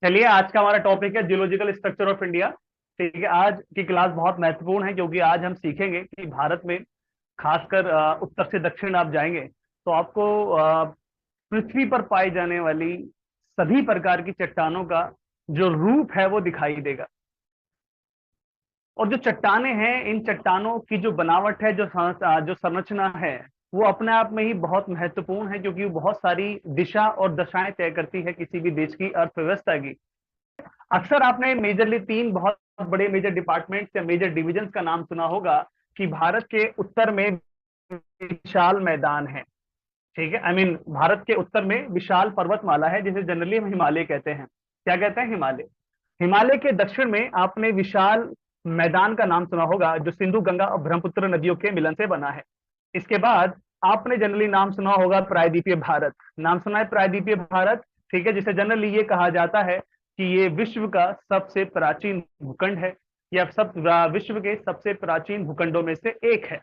चलिए, आज का हमारा टॉपिक है जियोलॉजिकल स्ट्रक्चर ऑफ इंडिया। ठीक है, आज की क्लास बहुत महत्वपूर्ण है क्योंकि आज हम सीखेंगे कि भारत में खासकर उत्तर से दक्षिण आप जाएंगे तो आपको पृथ्वी पर पाई जाने वाली सभी प्रकार की चट्टानों का जो रूप है वो दिखाई देगा। और जो चट्टाने हैं, इन चट्टानों की जो बनावट है, जो संरचना है, वो अपने आप में ही बहुत महत्वपूर्ण है क्योंकि वो बहुत सारी दिशा और दशाएं तय करती है किसी भी देश की अर्थव्यवस्था की। अक्सर आपने मेजरली तीन बहुत बड़े मेजर डिपार्टमेंट्स या मेजर डिविजन्स का नाम सुना होगा कि भारत के उत्तर में विशाल मैदान है। ठीक है, भारत के उत्तर में विशाल पर्वतमाला है जिसे जनरली हम हिमालय कहते हैं। क्या कहते हैं? हिमालय। हिमालय के दक्षिण में आपने विशाल मैदान का नाम सुना होगा जो सिंधु गंगा और ब्रह्मपुत्र नदियों के मिलन से बना है। इसके बाद आपने जनरली नाम सुना होगा प्रायद्वीपीय भारत। नाम सुना है प्रायद्वीपीय भारत। ठीक है, जिसे जनरली ये कहा जाता है कि ये विश्व का सबसे प्राचीन भूखंड है या विश्व के सबसे प्राचीन भूखंडों में से एक है।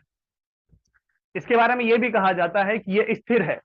इसके बारे में यह भी कहा जाता है कि यह स्थिर है।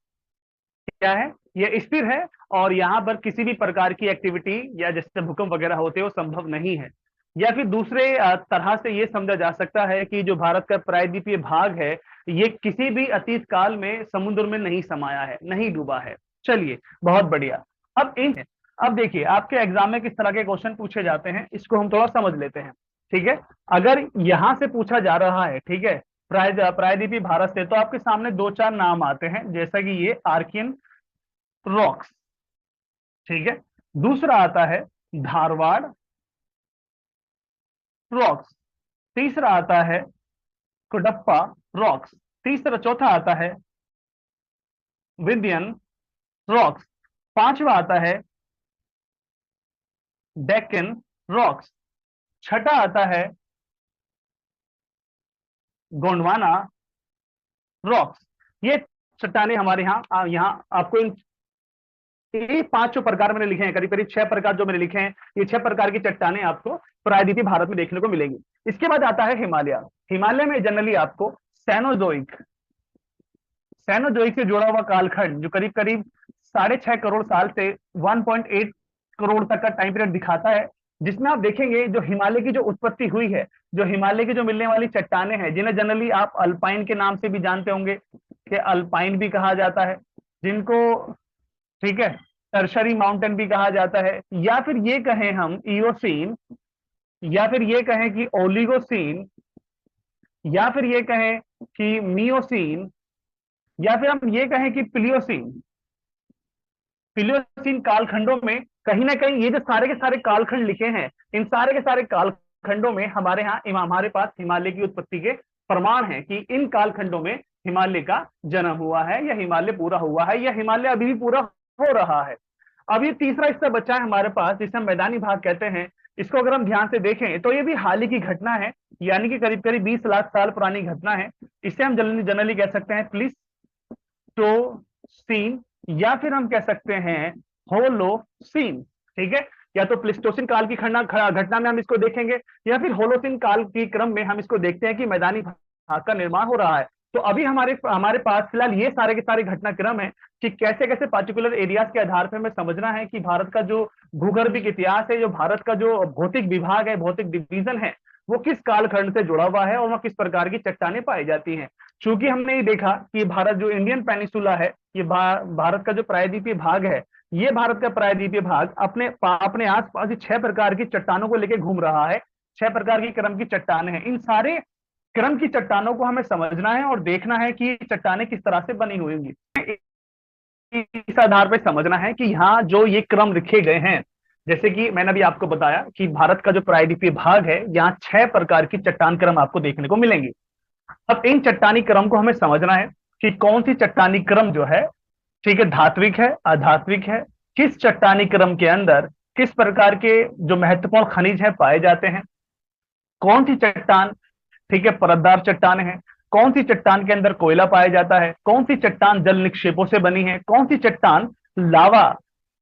क्या है? यह स्थिर है और यहाँ पर किसी भी प्रकार की एक्टिविटी या जैसे भूकंप वगैरह होते हो संभव नहीं है। या फिर दूसरे तरह से यह समझा जा सकता है कि जो भारत का प्रायद्वीपीय भाग है, ये किसी भी अतीत काल में समुद्र में नहीं समाया है, नहीं डूबा है। चलिए, बहुत बढ़िया। अब देखिए, आपके एग्जाम में किस तरह के क्वेश्चन पूछे जाते हैं, इसको हम थोड़ा समझ लेते हैं। ठीक है, अगर यहां से पूछा जा रहा है, ठीक है, प्रायद्वीपीय भारत से, तो आपके सामने दो चार नाम आते हैं जैसा कि ये आर्कियन रॉक्स। ठीक है, दूसरा आता है धारवाड़ रॉक्स, तीसरा आता है कुडप्पा रॉक्स, चौथा आता है विंध्यन रॉक्स, पांचवा आता है डेक्कन रॉक्स, छठा आता है गोंडवाना रॉक्स। ये चट्टाने हमारे यहाँ आपको इन ये पांचों प्रकार मैंने लिखे हैं, करीब करीब 6 प्रकार जो मैंने लिखे हैं, ये 6 प्रकार की चट्टाने आपको प्रायद्वीपीय भारत में देखने को मिलेंगी। इसके बाद आता है हिमालय। हिमालय में जनरली आपको सैनोजोइक सैनोजोइक से जुड़ा हुआ कालखंड जो करीब करीब 6.5 करोड़ साल से 1.8 करोड़ तक का टाइम पीरियड दिखाता है, जिसमें आप देखेंगे जो हिमालय की जो उत्पत्ति हुई है, जो हिमालय की जो मिलने वाली चट्टाने हैं, जिन्हें जनरली आप अल्पाइन के नाम से भी जानते होंगे, कि अल्पाइन भी कहा जाता है जिनको, ठीक है, टर्शरी माउंटेन भी कहा जाता है, या फिर ये कहें हम इयोसीन, या फिर ये कहें कि ओलिगोसीन, या फिर ये कहें कि मियोसीन, या फिर हम ये कहें कि प्लियोसीन। प्लियोसीन कालखंडों में कहीं ना कहीं ये जो सारे के सारे कालखंड लिखे हैं, इन सारे के सारे कालखंडों में हमारे पास हिमालय की उत्पत्ति के प्रमाण हैं कि इन कालखंडों में हिमालय का जन्म हुआ है, या हिमालय पूरा हुआ है, या हिमालय अभी भी पूरा हो रहा है। अब ये तीसरा हिस्सा बचा है हमारे पास जिसे हम मैदानी भाग कहते हैं। इसको अगर हम ध्यान से देखें तो ये भी हाल ही की घटना है, यानी कि करीब करीब 20 लाख साल पुरानी घटना है। इसे हम जनरली कह सकते हैं प्लीस्टोसीन, या फिर हम कह सकते हैं होलोसीन। ठीक है, या तो प्लिस्टोसिन काल की घटना में हम इसको देखेंगे, या फिर होलोसिन काल के क्रम में हम इसको देखते हैं कि मैदानी भाग का निर्माण हो रहा है। तो अभी हमारे हमारे पास फिलहाल ये सारे के सारे घटनाक्रम है कि कैसे कैसे पर्टिकुलर एरियाज के आधार पर हमें समझना है कि भारत का जो भूगर्भिक इतिहास है, जो भारत का जो भौतिक विभाग है, भौतिक डिवीजन है, वो किस कालखंड से जुड़ा हुआ है और वह किस प्रकार की चट्टानें पाई जाती हैं। चूंकि हमने ये देखा कि भारत जो इंडियन पेनिसुला है, ये भारत का जो प्रायद्वीपीय भाग है, ये भारत का प्रायद्वीपीय भाग अपने आसपास 6 प्रकार की चट्टानों को लेकर घूम रहा है। 6 प्रकार की क्रम की चट्टानें हैं। इन सारे क्रम की चट्टानों को हमें समझना है और देखना है कि चट्टानें किस तरह से बनी हुई होंगी। इस आधार पर समझना है कि यहाँ जो ये क्रम लिखे गए हैं, जैसे कि मैंने अभी आपको बताया कि भारत का जो प्रायद्वीपीय भाग है, यहाँ 6 प्रकार की चट्टान क्रम आपको देखने को मिलेंगे। अब इन चट्टानी क्रम को हमें समझना है कि कौन सी चट्टानी क्रम जो है, ठीक है, धात्विक है, अधात्विक है, किस चट्टानी क्रम के अंदर किस प्रकार के जो महत्वपूर्ण खनिज है पाए जाते हैं, कौन सी चट्टान, ठीक है, परतदार चट्टान है, कौन सी चट्टान के अंदर कोयला पाया जाता है, कौन सी चट्टान जल निक्षेपों से बनी है, कौन सी चट्टान लावा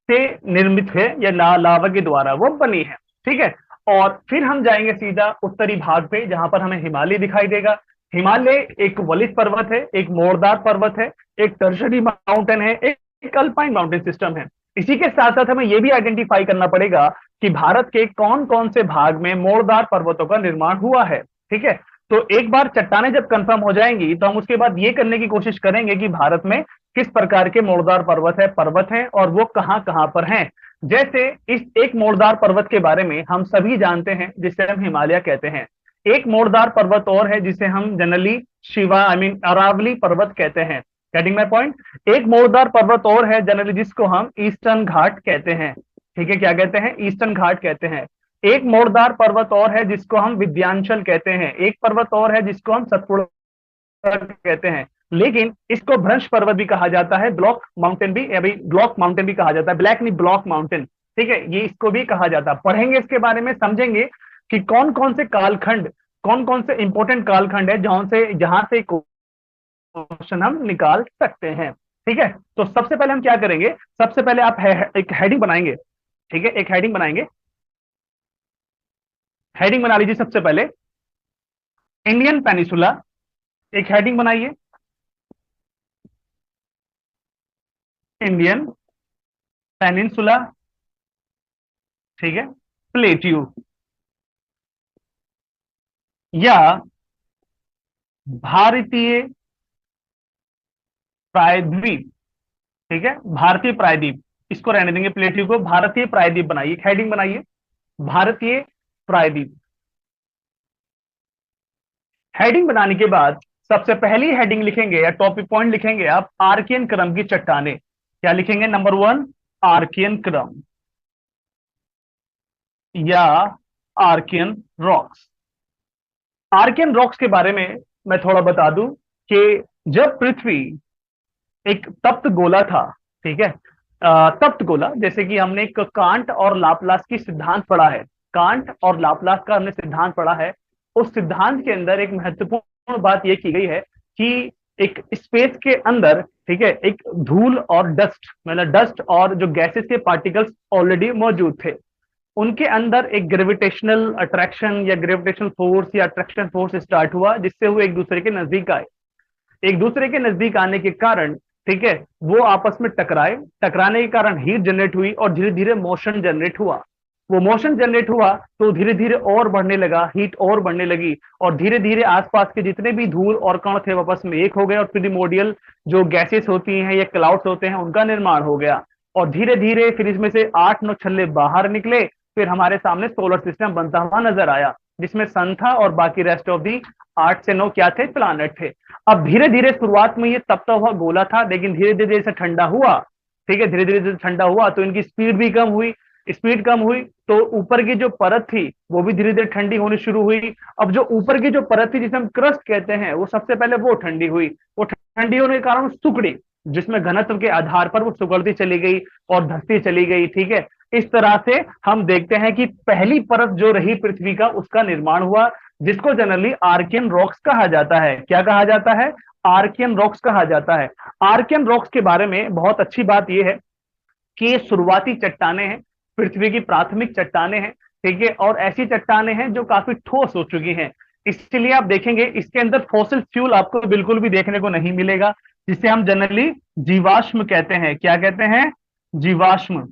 से निर्मित है या लावा के द्वारा वो बनी है। ठीक है, और फिर हम जाएंगे सीधा उत्तरी भाग पे जहां पर हमें हिमालय दिखाई देगा। हिमालय एक वलित पर्वत है, एक मोड़दार पर्वत है, एक टर्शरी माउंटेन है, एक अल्पाइन माउंटेन सिस्टम है। इसी के साथ साथ हमें यह भी आइडेंटिफाई करना पड़ेगा कि भारत के कौन कौन से भाग में मोड़दार पर्वतों का निर्माण हुआ है। ठीक है, तो एक बार चट्टानें जब कंफर्म हो जाएंगी तो हम उसके बाद ये करने की कोशिश करेंगे कि भारत में किस प्रकार के मोड़दार पर्वत है और वो कहां कहां पर हैं। जैसे इस एक मोड़दार पर्वत के बारे में हम सभी जानते हैं, जिसे हम हिमालय कहते हैं। एक मोड़दार पर्वत और है जिसे हम जनरली शिवा अरावली पर्वत कहते हैं। Getting my point. एक मोड़दार पर्वत और है जनरली जिसको हम ईस्टर्न घाट कहते हैं। ठीक है, क्या कहते हैं? ईस्टर्न घाट कहते हैं। एक मोड़दार पर्वत और है जिसको हम विंध्याचल कहते हैं। एक पर्वत और है जिसको हम सतपुड़ा कहते हैं। लेकिन इसको भ्रंश पर्वत भी कहा जाता है, ब्लॉक माउंटेन भी, अभी ब्लॉक माउंटेन भी कहा जाता है, ब्लैक नहीं ब्लॉक माउंटेन। ठीक है, ये इसको भी कहा जाता है। पढ़ेंगे इसके बारे में, समझेंगे कि कौन कौन से कालखंड, कौन कौन से इंपॉर्टेंट कालखंड है जहां से क्वेश्चन हम निकाल सकते हैं। ठीक है, तो सबसे पहले हम क्या करेंगे, सबसे पहले आप एक हेडिंग बनाएंगे। ठीक है, एक हेडिंग बनाएंगे। हेडिंग बना लीजिए सबसे पहले, इंडियन पेनिसुला। एक हेडिंग बनाइए, इंडियन पेनिनसुला। ठीक है, प्लेट्यू या भारतीय प्रायद्वीप। ठीक है, भारतीय प्रायद्वीप, इसको रहने देंगे, प्लेट्यू को भारतीय प्रायद्वीप बनाइए। हेडिंग बनाइए, भारतीय प्रायद्वीप। हेडिंग बनाने के बाद सबसे पहली हेडिंग लिखेंगे या टॉपिक पॉइंट लिखेंगे आप, आर्कियन क्रम की चट्टानें। क्या लिखेंगे? नंबर 1, आर्कियन क्रम या आर्कियन रॉक्स। आर्कियन रॉक्स के बारे में मैं थोड़ा बता दूं कि जब पृथ्वी एक तप्त गोला था, ठीक है, तप्त गोला, जैसे कि हमने एक कांट और लाप्लास की सिद्धांत पढ़ा है, कांट और लाप्लास का हमने सिद्धांत पढ़ा है। उस सिद्धांत के अंदर एक महत्वपूर्ण बात यह की गई है कि एक स्पेस के अंदर, ठीक है, एक धूल और डस्ट, मतलब डस्ट और जो गैसेस के पार्टिकल्स ऑलरेडी मौजूद थे, उनके अंदर एक ग्रेविटेशनल अट्रैक्शन या ग्रेविटेशनल फोर्स या अट्रैक्शन फोर्स स्टार्ट हुआ, जिससे वो एक दूसरे के नजदीक आए। एक दूसरे के नजदीक आने के कारण, ठीक है, वो आपस में टकराए, टकराने के कारण हीट जनरेट हुई और धीरे धीरे मोशन जनरेट हुआ। वो मोशन जनरेट हुआ तो धीरे धीरे और बढ़ने लगा, हीट और बढ़ने लगी, और धीरे धीरे आसपास के जितने भी धूल और कण थे आपस में एक हो गए और प्रिमोर्डियल जो गैसेस होती हैं या क्लाउड्स होते हैं उनका निर्माण हो गया। और धीरे धीरे फिर इसमें से 8-9 छल्ले बाहर निकले, फिर हमारे सामने सोलर सिस्टम बनता हुआ नजर आया, जिसमें सन था और बाकी रेस्ट ऑफ दी 8 से 9 क्या थे? प्लानट थे। अब धीरे धीरे शुरुआत में ये तपता हुआ गोला था, लेकिन धीरे धीरे जैसे ठंडा हुआ, ठीक है, धीरे धीरे जैसे ठंडा हुआ तो इनकी स्पीड भी कम हुई, स्पीड कम हुई तो ऊपर की जो परत थी वो भी धीरे धीरे ठंडी होनी शुरू हुई। अब जो ऊपर की जो परत थी जिसे हम क्रस्ट कहते हैं, वो सबसे पहले वो ठंडी हुई, वो ठंडी होने के कारण सुकड़ी, जिसमें घनत्व के आधार पर वो सुगड़ती चली गई और धंसती चली गई। ठीक है, इस तरह से हम देखते हैं कि पहली परत जो रही पृथ्वी का, उसका निर्माण हुआ, जिसको जनरली आर्कियन रॉक्स कहा जाता है। क्या कहा जाता है? आर्कियन रॉक्स कहा जाता है। आर्कियन रॉक्स के बारे में बहुत अच्छी बात यह है कि ये शुरुआती चट्टाने हैं, पृथ्वी की प्राथमिक चट्टाने हैं, ठीक है, और ऐसी चट्टाने हैं जो काफी ठोस हो चुकी हैं। इसलिए आप देखेंगे इसके अंदर फॉसिल फ्यूल आपको बिल्कुल भी देखने को नहीं मिलेगा, जिसे हम जनरली जीवाश्म कहते हैं। क्या कहते हैं? जीवाश्म,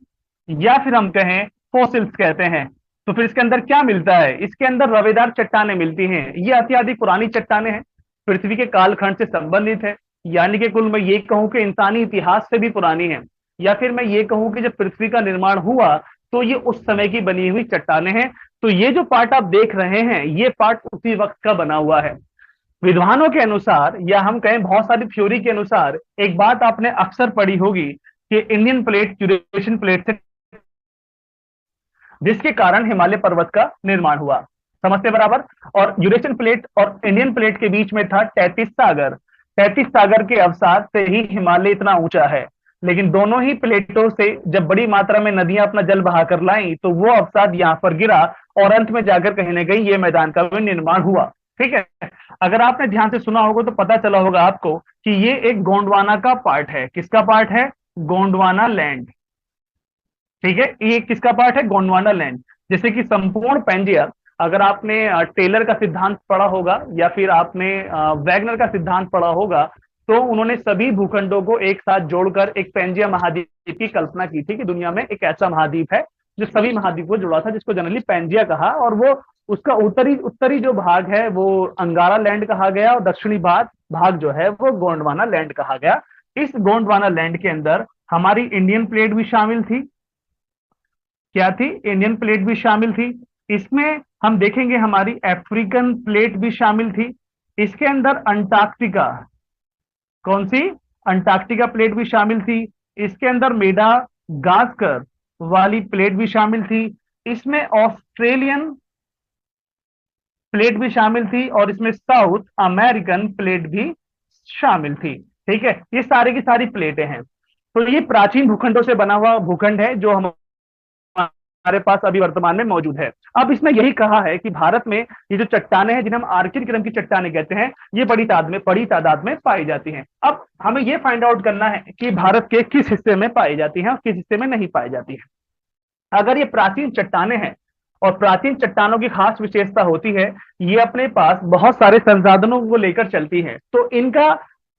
या फिर हम कहें फॉसिल्स कहते हैं। तो फिर इसके अंदर क्या मिलता है? इसके अंदर रवेदार चट्टानें मिलती हैं। ये अत्यधिक पुरानी चट्टानें हैं, पृथ्वी के कालखंड से संबंधित है, यानी कि कुल मैं ये कहूं कि इंसानी इतिहास से भी पुरानी है, या फिर मैं ये कहूं कि जब पृथ्वी का निर्माण हुआ तो ये उस समय की बनी हुई चट्टानें हैं। तो ये जो पार्ट आप देख रहे हैं, ये पार्ट उसी वक्त का बना हुआ है। विद्वानों के अनुसार, या हम कहें बहुत सारी थ्योरी के अनुसार, एक बात आपने अक्सर पढ़ी होगी कि इंडियन प्लेट यूरेशियन प्लेट से, जिसके कारण हिमालय पर्वत का निर्माण हुआ। समझते बराबर? और यूरेशियन प्लेट और इंडियन प्लेट के बीच में था 33 सागर। 33 सागर के अवसाद से ही हिमालय इतना ऊंचा है। लेकिन दोनों ही प्लेटों से जब बड़ी मात्रा में नदियां अपना जल बहाकर लाई तो वो अवसाद यहां पर गिरा और अंत में जाकर कहीं ना कहीं ये मैदान का भी निर्माण हुआ। ठीक है, अगर आपने ध्यान से सुना होगा तो पता चला होगा आपको कि ये एक गोंडवाना का पार्ट है। किसका पार्ट है? गोंडवाना लैंड। ठीक है, ये किसका पार्ट है? गोंडवाना लैंड। जैसे कि संपूर्ण पेंजिया, अगर आपने टेलर का सिद्धांत पढ़ा होगा या फिर आपने वैगनर का सिद्धांत पढ़ा होगा, तो उन्होंने सभी भूखंडों को एक साथ जोड़कर एक पेंजिया महाद्वीप की कल्पना की थी कि दुनिया में एक ऐसा महाद्वीप है जो सभी महाद्वीप को जुड़ा था, जिसको जनरली पेंजिया कहा। और वो उसका उत्तरी उत्तरी जो भाग है वो अंगारा लैंड कहा गया, और दक्षिणी भाग भाग जो है वो गोंडवाना लैंड कहा गया। इस गोंडवाना लैंड के अंदर हमारी इंडियन प्लेट भी शामिल थी। क्या थी? इंडियन प्लेट भी शामिल थी। इसमें हम देखेंगे हमारी अफ्रीकन प्लेट भी शामिल थी। इसके अंदर अंटार्कटिका, कौन सी? अंटार्कटिका प्लेट भी शामिल थी। इसके अंदर मेडा गास्कर वाली प्लेट भी शामिल थी। इसमें ऑस्ट्रेलियन प्लेट भी शामिल थी, और इसमें साउथ अमेरिकन प्लेट भी शामिल थी। ठीक है, ये सारी की सारी प्लेटें हैं। तो ये प्राचीन भूखंडों से बना हुआ भूखंड है जो हमारे पास अभी वर्तमान में मौजूद है। अब इसमें यही कहा है कि भारत में ये जो चट्टाने हैं जिन्हें हम आर्किन क्रम की चट्टाने कहते हैं, ये बड़ी तादाद में पाई जाती हैं। अब हमें ये फाइंड आउट करना है कि भारत के किस हिस्से में पाई जाती हैं और किस हिस्से में नहीं पाई जाती है। अगर ये प्राचीन चट्टाने हैं, और प्राचीन चट्टानों की खास विशेषता होती है ये अपने पास बहुत सारे संसाधनों को लेकर चलती है, तो इनका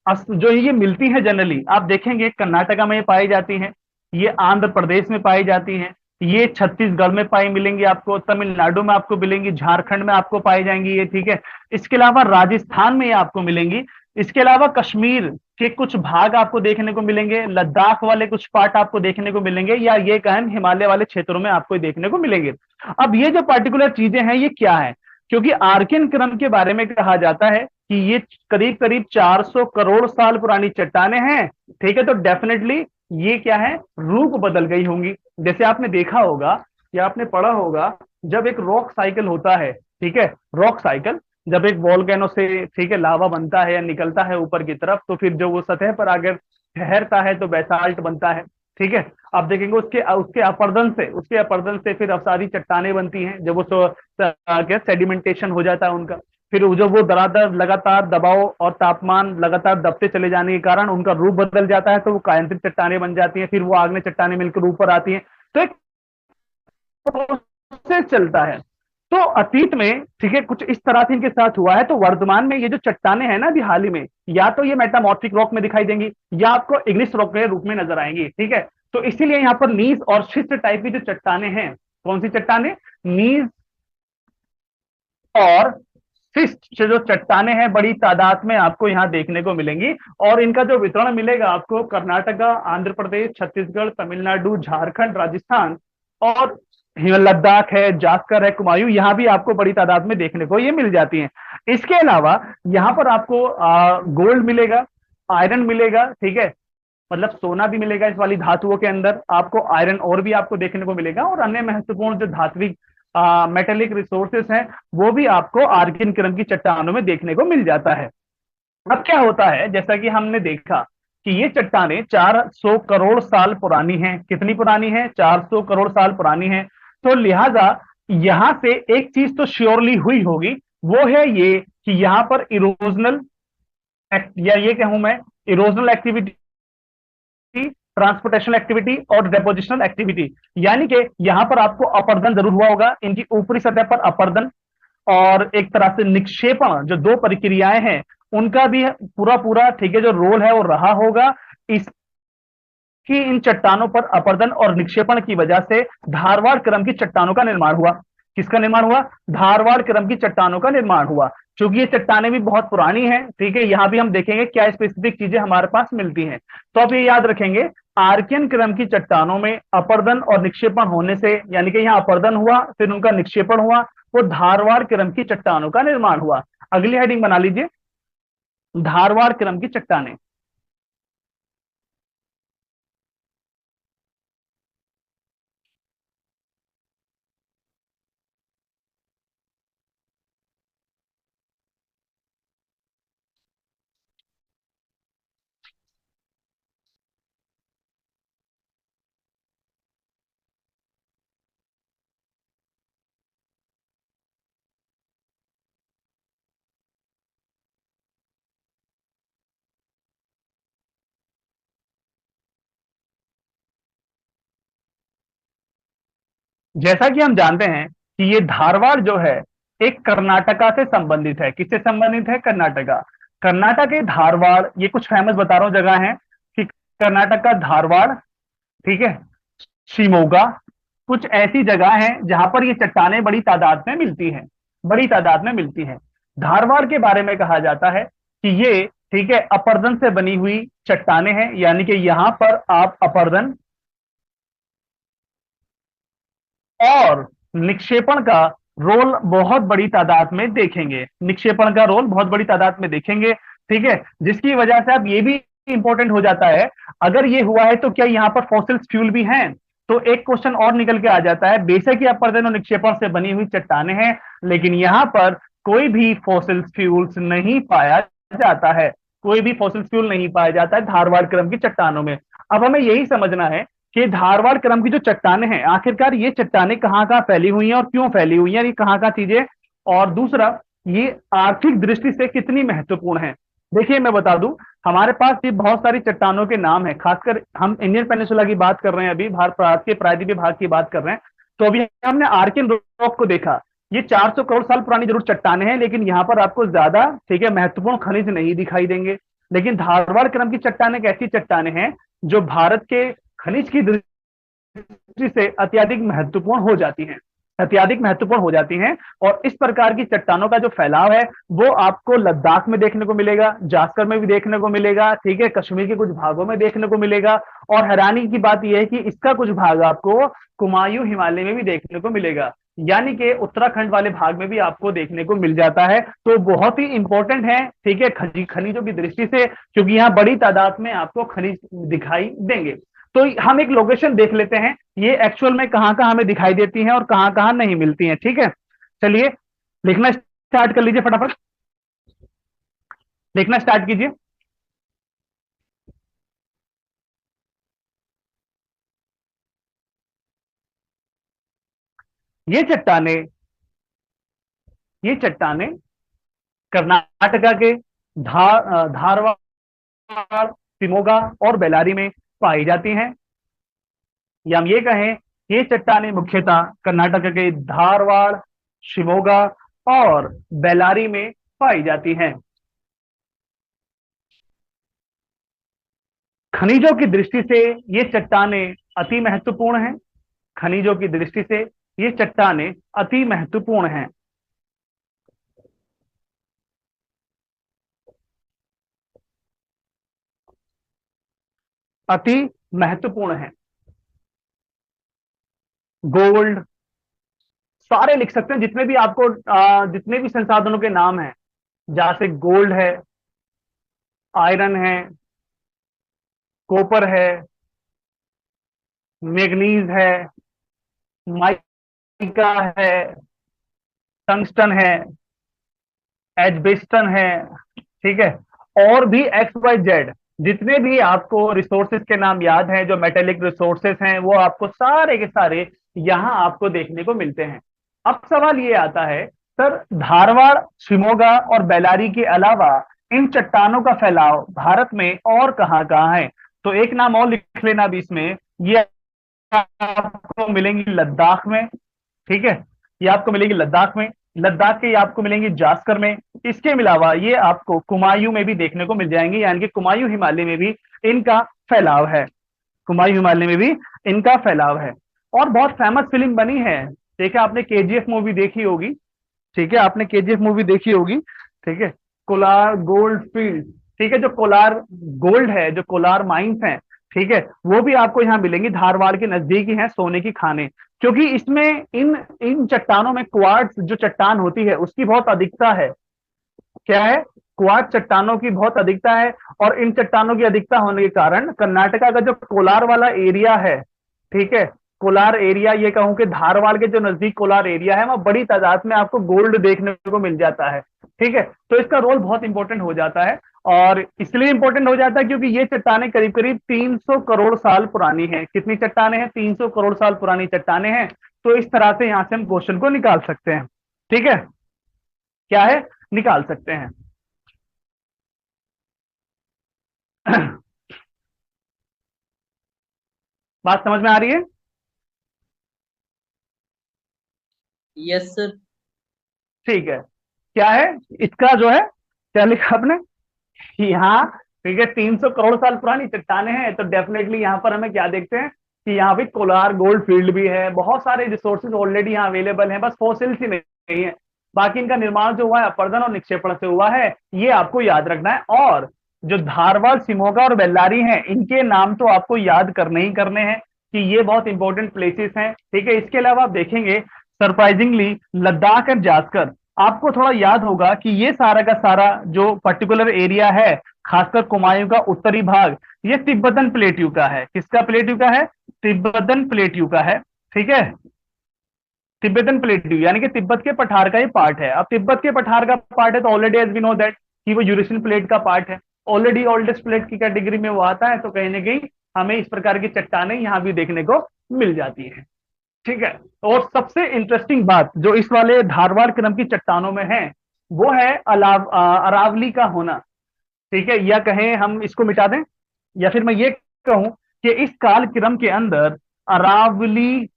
जो ये मिलती है जनरली आप देखेंगे कर्नाटका में पाई जाती हैं, ये आंध्र प्रदेश में पाई जाती हैं, ये छत्तीसगढ़ में पाई मिलेंगी आपको, तमिलनाडु में आपको मिलेंगी, झारखंड में आपको पाई जाएंगी ये। ठीक है, इसके अलावा राजस्थान में ये आपको मिलेंगी। इसके अलावा कश्मीर के कुछ भाग आपको देखने को मिलेंगे, लद्दाख वाले कुछ पार्ट आपको देखने को मिलेंगे, या ये कहें हिमालय वाले क्षेत्रों में आपको देखने को मिलेंगे। अब ये जो पर्टिकुलर चीजें हैं ये क्या है? क्योंकि आर्किन क्रम के बारे में कहा जाता है कि ये करीब करीब 400 करोड़ साल पुरानी चट्टाने हैं। ठीक है, तो डेफिनेटली ये क्या है, रूप बदल गई होंगी। जैसे आपने देखा होगा या आपने पढ़ा होगा, जब एक रॉक साइकिल होता है, ठीक है, रॉक साइकिल, जब एक वॉल्केनो से, ठीक है, लावा बनता है या निकलता है ऊपर की तरफ, तो फिर जो वो सतह पर अगर ठहरता है तो बेसाल्ट बनता है। ठीक है, आप देखेंगे उसके उसके अपर्दन से फिर अवसारी चट्टाने बनती हैं, जब वो क्या सेडिमेंटेशन हो जाता है उनका। फिर जब वो दरादर लगातार दबाव और तापमान लगातार दबते चले जाने के कारण उनका रूप बदल जाता है, तो वो कायांतित चट्टाने बन जाती हैं, फिर वो आग्नेय चट्टाने मिलकर ऊपर आती हैं। तो एक प्रोसेस चलता है। तो अतीत में, ठीक है, कुछ इस तरह से इनके साथ हुआ है। तो वर्तमान में ये जो चट्टाने हैं ना अभी हाल ही में, या तो ये मेटामॉर्फिक रॉक में दिखाई देंगी या आपको इग्निस रॉक के रूप में नजर आएंगी। ठीक है, तो इसीलिए यहाँ पर नीज और शिस्ट टाइप की जो चट्टाने हैं, कौन सी चट्टाने? नीज और शिस्ट जो चट्टाने हैं बड़ी तादाद में आपको यहाँ देखने को मिलेंगी। और इनका जो वितरण मिलेगा आपको कर्नाटका, आंध्र प्रदेश, छत्तीसगढ़, तमिलनाडु, झारखंड, राजस्थान, और लद्दाख है, जास्कर है, कुमायूं, यहाँ भी आपको बड़ी तादाद में देखने को ये मिल जाती हैं। इसके अलावा यहाँ पर आपको गोल्ड मिलेगा, आयरन मिलेगा। ठीक है, मतलब सोना भी मिलेगा इस वाली धातुओं के अंदर, आपको आयरन और भी आपको देखने को मिलेगा, और अन्य महत्वपूर्ण जो धात्विक मेटेलिक रिसोर्सेस हैं वो भी आपको आर्किन क्रम की चट्टानों में देखने को मिल जाता है। अब क्या होता है, जैसा कि हमने देखा कि ये चट्टाने 400 करोड़ साल पुरानी हैं। कितनी पुरानी है? 400 करोड़ साल पुरानी है। तो लिहाजा यहां से एक चीज तो श्योरली हुई होगी, वो है ये कि यहां पर इरोजनल, या ये कहूं मैं, इरोजनल एक्टिविटी, ट्रांसपोर्टेशन एक्टिविटी और डेपोजिशनल एक्टिविटी, यानी कि यहां पर आपको अपर्दन जरूर हुआ होगा, इनकी ऊपरी सतह पर अपर्दन और एक तरह से निक्षेपण, जो दो प्रक्रियाएं हैं उनका भी पूरा पूरा, ठीक है, जो रोल है वो रहा होगा। इसकी इन चट्टानों पर अपर्दन और निक्षेपण की वजह से धारवाड़ क्रम की चट्टानों का निर्माण हुआ। किसका निर्माण हुआ? धारवाड़ क्रम की चट्टानों का निर्माण हुआ। चूंकि ये चट्टानें भी बहुत पुरानी हैं, ठीक है, यहां भी हम देखेंगे क्या स्पेसिफिक चीजें हमारे पास मिलती हैं। तो आप ये याद रखेंगे, आर्कियन क्रम की चट्टानों में अपर्दन और निक्षेपण होने से, यानी कि यहां अपर्दन हुआ फिर उनका निक्षेपण हुआ, वो धारवाड़ क्रम की चट्टानों का निर्माण हुआ। अगली हेडिंग बना लीजिए, धारवाड़ क्रम की चट्टानें। जैसा कि हम जानते हैं कि ये धारवाड़ जो है एक कर्नाटका से संबंधित है। किससे संबंधित है? कर्नाटका। कर्नाटक के धारवाड़, ये कुछ फेमस बता रहा हूं जगह है कि कर्नाटक का धारवाड़, ठीक है, शिमोगा, कुछ ऐसी जगह है जहां पर ये चट्टानें बड़ी तादाद में मिलती हैं, बड़ी तादाद में मिलती हैं। धारवाड़ के बारे में कहा जाता है कि ये, ठीक है, अपरदन से बनी हुई चट्टानें हैं, यानी कि यहां पर आप अपरदन और निक्षेपण का रोल बहुत बड़ी तादाद में देखेंगे, निक्षेपण का रोल बहुत बड़ी तादाद में देखेंगे, ठीक है, जिसकी वजह से अब ये भी इंपॉर्टेंट हो जाता है, अगर ये हुआ है तो क्या यहाँ पर फॉसिल्स फ्यूल भी हैं? तो एक क्वेश्चन और निकल के आ जाता है, बेशक ये अपरदन और निक्षेपण से बनी हुई चट्टानें हैं, लेकिन यहाँ पर कोई भी फॉसिल्स फ्यूल्स नहीं पाया जाता है, कोई भी फॉसिल्स फ्यूल नहीं पाया जाता है धारवाड़ क्रम की चट्टानों में। अब हमें यही समझना है कि धारवाड़ क्रम की जो चट्टानें हैं, आखिरकार ये चट्टानें कहाँ कहाँ फैली हुई हैं और क्यों फैली हुई हैं, ये कहाँ कहाँ चीजें, और दूसरा ये आर्थिक दृष्टि से कितनी महत्वपूर्ण है। देखिए मैं बता दूं, हमारे पास ये बहुत सारी चट्टानों के नाम है, खासकर हम इंडियन पेनिनसुला की बात कर रहे हैं, अभी भारत के प्रायद्वीपीय भाग की बात कर रहे हैं, तो अभी हमने आर्कियन रॉक को देखा, ये 400 करोड़ साल पुरानी जरूर चट्टानें हैं, लेकिन यहाँ पर आपको ज्यादा, ठीक है, महत्वपूर्ण खनिज नहीं दिखाई देंगे। लेकिन धारवाड़ क्रम की चट्टानें एक ऐसी चट्टानें हैं जो भारत के खनिज की दृष्टि से अत्यधिक महत्वपूर्ण हो जाती हैं, अत्यधिक महत्वपूर्ण हो जाती हैं। और इस प्रकार की चट्टानों का जो फैलाव है वो आपको लद्दाख में देखने को मिलेगा, जास्कर में भी देखने को मिलेगा, ठीक है, कश्मीर के कुछ भागों में देखने को मिलेगा, और हैरानी की बात यह है कि इसका कुछ भाग आपको कुमायूं हिमालय में भी देखने को मिलेगा, यानी कि उत्तराखंड वाले भाग में भी आपको देखने को मिल जाता है। तो बहुत ही इंपॉर्टेंट है, ठीक है, खनिजों की दृष्टि से, क्योंकि यहाँ बड़ी तादाद में आपको खनिज दिखाई देंगे। तो हम एक लोकेशन देख लेते हैं, ये एक्चुअल में कहां कहां हमें दिखाई देती हैं और कहां कहां नहीं मिलती हैं, ठीक है। चलिए लिखना स्टार्ट कर लीजिए, फटाफट लिखना स्टार्ट कीजिए। ये चट्टाने, ये चट्टाने कर्नाटका के धारवाड़, शिमोगा और बेलारी में पाई जाती हैं, या हम ये कहें ये चट्टानें मुख्यतः कर्नाटक के धारवाड़, शिमोगा और बेलारी में पाई जाती हैं। खनिजों की दृष्टि से ये चट्टानें अति महत्वपूर्ण हैं, खनिजों की दृष्टि से ये चट्टानें अति महत्वपूर्ण हैं, अति महत्वपूर्ण हैं। गोल्ड, सारे लिख सकते हैं जितने भी आपको जितने भी संसाधनों के नाम हैं, जहां से गोल्ड है, आयरन है, कॉपर है, मैग्नीज है, माइका है, टंगस्टन है, एजबेस्टन है, ठीक है, और भी एक्स वाई जेड, जितने भी आपको रिसोर्सेज के नाम याद हैं, जो मेटेलिक रिसोर्सेज हैं, वो आपको सारे के सारे यहां आपको देखने को मिलते हैं। अब सवाल ये आता है, सर धारवाड़, शिमोगा और बेलारी के अलावा इन चट्टानों का फैलाव भारत में और कहाँ कहाँ है? तो एक नाम और लिख लेना अभी इसमें, ये आपको मिलेंगी लद्दाख में, ठीक है, ये आपको मिलेगी लद्दाख में, लद्दाख के ये आपको मिलेंगी जास्कर में, इसके अलावा ये आपको कुमायूं में भी देखने को मिल जाएंगी, यानी कि कुमायूं हिमालय में भी इनका फैलाव है, कुमायूं हिमालय में भी इनका फैलाव है। और बहुत फेमस फिल्म बनी है, ठीक है, आपने केजीएफ मूवी देखी होगी, ठीक है, आपने केजीएफ मूवी देखी होगी, ठीक है, कोलार गोल्ड फील्ड, ठीक है, जो कोलार गोल्ड है, जो कोलार माइंस हैं, ठीक है, वो भी आपको यहाँ मिलेंगी, धारवाड़ के नजदीक ही है, सोने की खाने, क्योंकि इसमें इन इन चट्टानों में क्वार्ट्ज जो चट्टान होती है उसकी बहुत अधिकता है। क्या है? क्वार्ट्ज चट्टानों की बहुत अधिकता है, और इन चट्टानों की अधिकता होने के कारण कर्नाटका का जो कोलार वाला एरिया है, ठीक है, कोलार एरिया, ये कहूं कि धारवाड़ के जो नजदीक कोलार एरिया है, वहां बड़ी तादाद में आपको गोल्ड देखने को मिल जाता है, ठीक है। तो इसका रोल बहुत इंपॉर्टेंट हो जाता है, और इसलिए इंपॉर्टेंट हो जाता है क्योंकि ये चट्टानें करीब करीब 300 करोड़ साल पुरानी हैं। कितनी चट्टानें हैं? 300 करोड़ साल पुरानी चट्टानें हैं। तो इस तरह से यहां से हम क्वेश्चन को निकाल सकते हैं, ठीक है, क्या है, निकाल सकते हैं। बात समझ में आ रही है? Yes sir. ठीक है, क्या है इसका जो है, क्या लिखा आपने? यहाँ ठीक है 300 करोड़ साल पुरानी चट्टाने हैं, तो डेफिनेटली यहाँ पर हमें क्या देखते हैं कि यहाँ पे कोलार गोल्ड फील्ड भी है, बहुत सारे रिसोर्सेज ऑलरेडी यहाँ अवेलेबल हैं, बस फॉसिल्स ही नहीं है। बाकी इनका निर्माण जो हुआ है अपरदन और निक्षेपण से हुआ है, ये आपको याद रखना है। और जो धारवाड़, शिमोगा और बेल्लारी हैं, इनके नाम तो आपको याद करने ही करने हैं कि ये बहुत इंपॉर्टेंट प्लेसेस हैं। ठीक है, इसके अलावा आप देखेंगे सरप्राइजिंगली लद्दाख एंड जास्कर, आपको थोड़ा याद होगा कि ये सारा का सारा जो पर्टिकुलर एरिया है, खासकर कुमायूं का उत्तरी भाग, ये तिब्बतन प्लेट्यू का है। किसका प्लेट्यू का है? तिब्बतन प्लेट्यू का है। ठीक है, तिब्बतन प्लेट्यू यानी कि तिब्बत के पठार का ये पार्ट है। अब तिब्बत के पठार का पार्ट है तो already as we know that कि वो यूरेशियन प्लेट का पार्ट है, ऑलरेडी ओल्डेस्ट प्लेट की कैटेगरी में वो आता है, तो कहीं ना कहीं हमें इस प्रकार की चट्टानें यहाँ भी देखने को मिल जाती है। ठीक है, और सबसे इंटरेस्टिंग बात जो इस वाले धारवाड़ क्रम की चट्टानों में है, वो है अरावली का होना। ठीक है, या कहें हम इसको मिटा दें, या फिर मैं ये कहूं कि इस काल क्रम के अंदर अरावली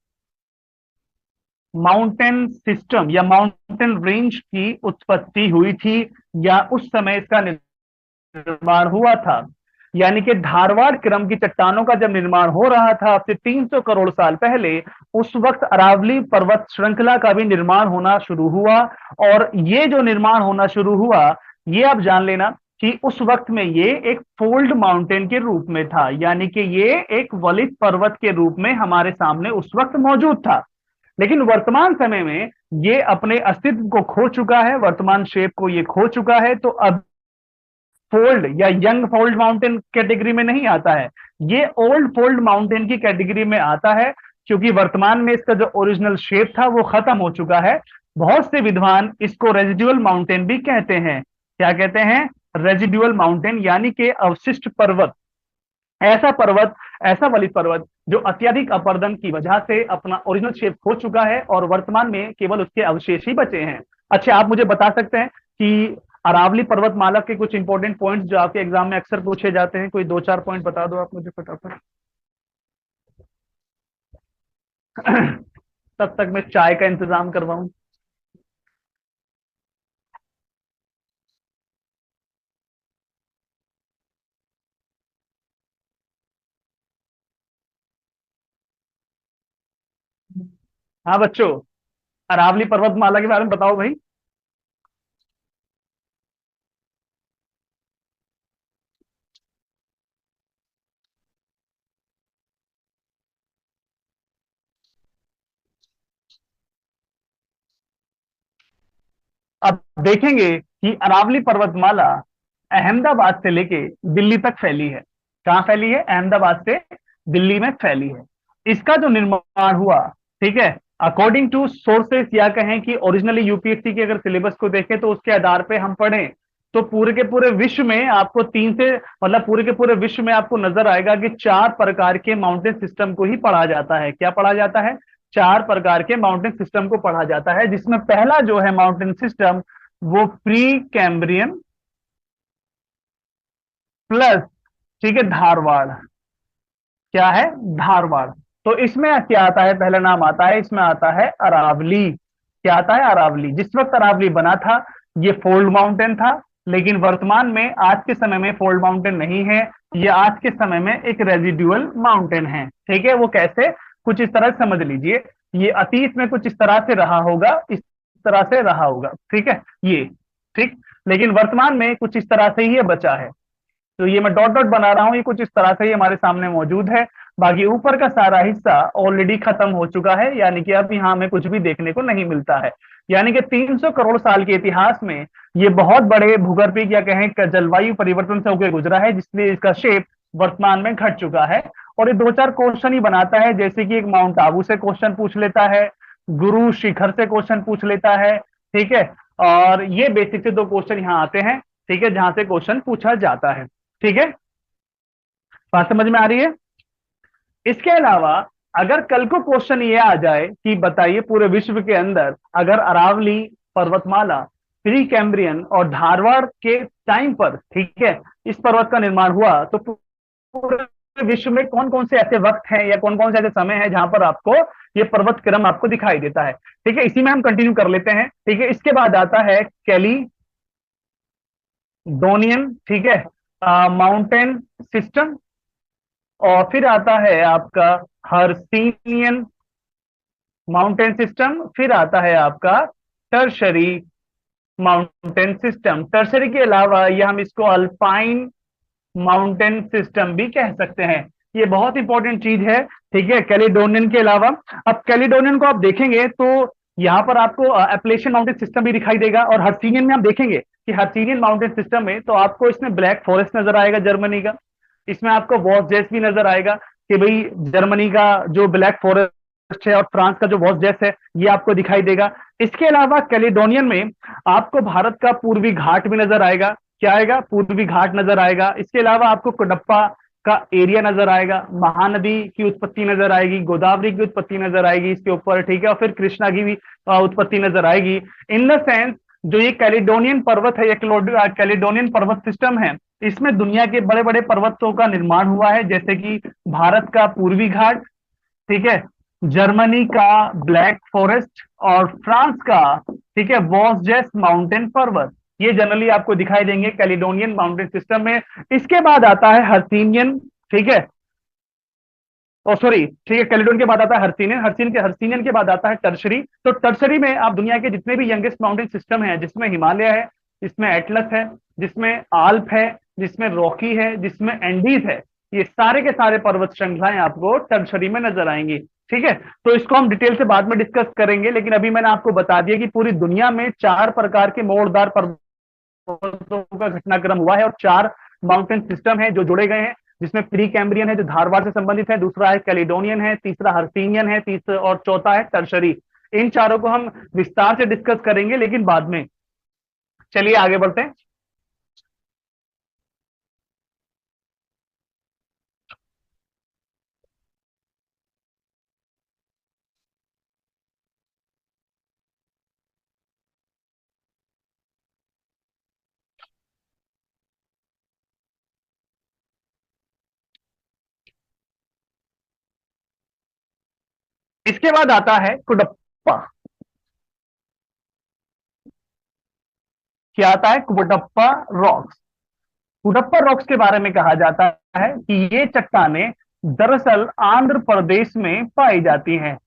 माउंटेन सिस्टम या माउंटेन रेंज की उत्पत्ति हुई थी, या उस समय इसका निर्माण हुआ था। यानी कि धारवाड़ क्रम की चट्टानों का जब निर्माण हो रहा था अब से 300 करोड़ साल पहले, उस वक्त अरावली पर्वत श्रृंखला का भी निर्माण होना शुरू हुआ। और ये जो निर्माण होना शुरू हुआ, ये आप जान लेना कि उस वक्त में ये एक फोल्ड माउंटेन के रूप में था, यानी कि ये एक वलित पर्वत के रूप में हमारे सामने उस वक्त मौजूद था। लेकिन वर्तमान समय में ये अपने अस्तित्व को खो चुका है, वर्तमान शेप को ये खो चुका है। तो अब फोल्ड या यंग फोल्ड माउंटेन कैटेगरी में नहीं आता है, ये ओल्ड फोल्ड माउंटेन की कैटेगरी में आता है, क्योंकि वर्तमान में इसका जो ओरिजिनल शेप था वो खत्म हो चुका है। बहुत से विद्वान इसको रेजिडुअल माउंटेन भी कहते हैं। क्या कहते हैं? रेजिडुअल माउंटेन, यानी कि अवशिष्ट पर्वत। ऐसा पर्वत, ऐसा वलित पर्वत जो अत्यधिक अपर्दन की वजह से अपना ओरिजिनल शेप खो चुका है और वर्तमान में केवल उसके अवशेष ही बचे हैं। अच्छा, आप मुझे बता सकते हैं कि अरावली पर्वतमाला के कुछ इंपॉर्टेंट पॉइंट्स जो आपके एग्जाम में अक्सर पूछे जाते हैं, कोई 2-4 पॉइंट बता दो आप मुझे फटाफट। तब तक मैं चाय का इंतजाम करवाऊं। हाँ बच्चों, अरावली पर्वतमाला के बारे में बताओ भाई। अब देखेंगे कि अरावली पर्वतमाला अहमदाबाद से लेके दिल्ली तक फैली है। कहां फैली है? अहमदाबाद से दिल्ली में फैली है। इसका जो निर्माण हुआ, ठीक है, अकॉर्डिंग टू सोर्सेस या कहें कि ओरिजिनली यूपीएससी के अगर सिलेबस को देखें तो उसके आधार पे हम पढ़ें, तो पूरे के पूरे विश्व में आपको तीन से मतलब पूरे के पूरे विश्व में आपको नजर आएगा कि 4 प्रकार के माउंटेन सिस्टम को ही पढ़ा जाता है। क्या पढ़ा जाता है? 4 प्रकार के माउंटेन सिस्टम को पढ़ा जाता है, जिसमें पहला जो है माउंटेन सिस्टम वो प्री कैम्ब्रियन प्लस, ठीक है, धारवाड़। क्या है? धारवाड़। तो इसमें क्या आता है? पहला नाम आता है, इसमें आता है अरावली। क्या आता है? अरावली। जिस वक्त अरावली बना था ये फोल्ड माउंटेन था, लेकिन वर्तमान में आज के समय में फोल्ड माउंटेन नहीं है, ये आज के समय में एक रेजिडुअल माउंटेन है। ठीक है, वो कैसे? कुछ इस तरह समझ लीजिए, ये अतीत में कुछ इस तरह से रहा होगा, इस तरह से रहा होगा। ठीक है, ये ठीक, लेकिन वर्तमान में कुछ इस तरह से ही ये बचा है। तो ये मैं डॉट डॉट बना रहा हूं, ये कुछ इस तरह से ही हमारे सामने मौजूद है। बाकी ऊपर का सारा हिस्सा ऑलरेडी खत्म हो चुका है, यानी कि अब यहाँ हमें कुछ भी देखने को नहीं मिलता है। यानी कि 300 करोड़ साल के इतिहास में ये बहुत बड़े भूगर्भिक या कहें जलवायु परिवर्तन से होकर गुजरा है, जिसलिए इसका शेप वर्तमान में घट चुका है। और ये 2-4 क्वेश्चन ही बनाता है, जैसे कि एक माउंट आबू से क्वेश्चन पूछ लेता है, गुरु शिखर से क्वेश्चन पूछ लेता है। ठीक है, और ये बेसिक से 2 क्वेश्चन यहाँ आते हैं, ठीक है, जहां से क्वेश्चन पूछा जाता है। ठीक है, बात समझ में आ रही है? इसके अलावा अगर कल को क्वेश्चन ये आ जाए कि बताइए पूरे विश्व के अंदर अगर अरावली पर्वतमाला, प्री कैम्ब्रियन और धारवाड़ के टाइम पर, ठीक है, इस पर्वत का निर्माण हुआ, तो पूरे विश्व में कौन कौन से ऐसे वक्त हैं या कौन कौन से ऐसे समय हैं जहां पर आपको ये पर्वत क्रम आपको दिखाई देता है। ठीक है, इसी में हम कंटिन्यू कर लेते हैं। ठीक है, इसके बाद आता है कैली डोनियन, ठीक है, माउंटेन सिस्टम, और फिर आता है आपका हर्सिनियन माउंटेन सिस्टम, फिर आता है आपका टर्शरी माउंटेन सिस्टम। टर्शरी के अलावा ये हम इसको अल्पाइन माउंटेन सिस्टम भी कह सकते हैं। ये बहुत इंपॉर्टेंट चीज है, ठीक है, कैलिडोनियन के अलावा। अब कैलिडोनियन को आप देखेंगे तो यहाँ पर आपको एप्लेशियन माउंटेन सिस्टम भी दिखाई देगा, और हर्सिनियन में हम देखेंगे कि हर्सिनियन माउंटेन सिस्टम में तो आपको इसमें ब्लैक फॉरेस्ट नजर आएगा जर्मनी का, इसमें आपको वॉसजेस भी नजर आएगा कि भाई जर्मनी का जो ब्लैक फॉरेस्ट है और फ्रांस का जो वॉसजेस है ये आपको दिखाई देगा। इसके अलावा कैलिडोनियन में आपको भारत का पूर्वी घाट भी नजर आएगा। क्या आएगा? पूर्वी घाट नजर आएगा। इसके अलावा आपको कुडप्पा का एरिया नजर आएगा, महानदी की उत्पत्ति नजर आएगी, गोदावरी की उत्पत्ति नजर आएगी इसके ऊपर, ठीक है, और फिर कृष्णा की भी उत्पत्ति नजर आएगी। इन द सेंस जो ये कैलिडोनियन पर्वत है, ये कैलिडोनियन पर्वत सिस्टम है, इसमें दुनिया के बड़े बड़े पर्वतों का निर्माण हुआ है, जैसे कि भारत का पूर्वी घाट, ठीक है, जर्मनी का ब्लैक फॉरेस्ट, और फ्रांस का, ठीक है, वॉसजेस माउंटेन पर्वत। ये जनरली आपको दिखाई देंगे कैलिडोनियन माउंटेन सिस्टम में। इसके बाद आता है हर्सिनियन, ठीक है, ओ सॉरी, ठीक है, कैलिडोनियन के बाद आता है हर्सिनियन, हर्सिनियन के बाद आता है टर्शरी। तो टर्शरी में आप दुनिया के जितने भी यंगेस्ट माउंटेन सिस्टम है, जिसमें हिमालय है, जिसमें एटलस है, जिसमें आल्प है, जिसमें रॉकी है, जिसमें एंडीज है, ये सारे के सारे पर्वत श्रृंखलाएं आपको टर्शरी में नजर आएंगी। ठीक है, तो इसको हम डिटेल से बाद में डिस्कस करेंगे, लेकिन अभी मैंने आपको बता दिया कि पूरी दुनिया में 4 प्रकार के मोड़दार पर्वतों का घटनाक्रम हुआ है, और 4 माउंटेन सिस्टम है जो जुड़े गए हैं, जिसमें प्री कैम्ब्रियन है जो धारवाड़ से संबंधित है, दूसरा है कैलिडोनियन है, तीसरा हर्सिनियन है, तीसरा और चौथा है टर्शरी। इन चारों को हम विस्तार से डिस्कस करेंगे, लेकिन बाद में। चलिए आगे बढ़ते हैं। इसके बाद आता है कुडप्पा। क्या आता है? कुडप्पा रॉक्स। कुडप्पा रॉक्स के बारे में कहा जाता है कि ये चट्टानें दरअसल आंध्र प्रदेश में पाई जाती हैं।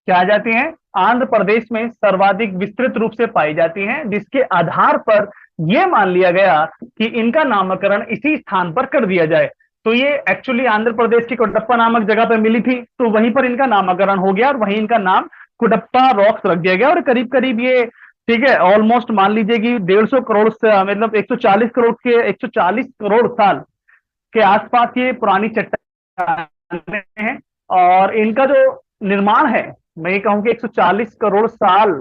क्या जाती हैं? आंध्र प्रदेश में सर्वाधिक विस्तृत रूप से पाई जाती हैं, जिसके आधार पर यह मान लिया गया कि इनका नामकरण इसी स्थान पर कर दिया जाए। तो ये एक्चुअली आंध्र प्रदेश की कुडप्पा नामक जगह पर मिली थी, तो वहीं पर इनका नामकरण हो गया और वहीं इनका नाम कुडप्पा रॉक्स रख दिया गया। और करीब करीब ये, ठीक है, ऑलमोस्ट मान लीजिए कि 150 करोड़ से, मतलब 140 करोड़ साल के आसपास ये पुरानी चट्टानें हैं। और इनका जो निर्माण है, मैं ये कहूं कि 140 करोड़ साल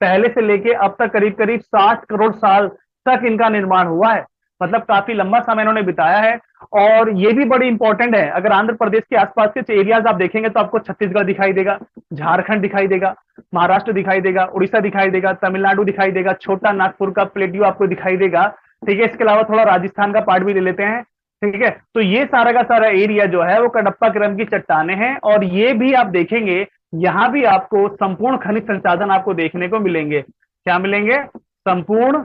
पहले से लेके अब तक करीब करीब 60 करोड़ साल तक इनका निर्माण हुआ है। मतलब काफी लंबा समय इन्होंने बिताया है। और ये भी बड़ी इंपॉर्टेंट है, अगर आंध्र प्रदेश के आसपास के एरियाज आप देखेंगे तो आपको छत्तीसगढ़ दिखाई देगा, झारखंड दिखाई देगा, महाराष्ट्र दिखाई देगा, उड़ीसा दिखाई देगा, तमिलनाडु दिखाई देगा, छोटा नागपुर का प्लेट्यू आपको दिखाई देगा। ठीक है, इसके अलावा थोड़ा राजस्थान का पार्ट भी ले लेते हैं। ठीक है, तो ये सारा का सारा एरिया जो है वो कडप्पा क्रम की चट्टानें हैं। और ये भी आप देखेंगे, यहां भी आपको संपूर्ण खनिज संसाधन आपको देखने को मिलेंगे। क्या मिलेंगे? संपूर्ण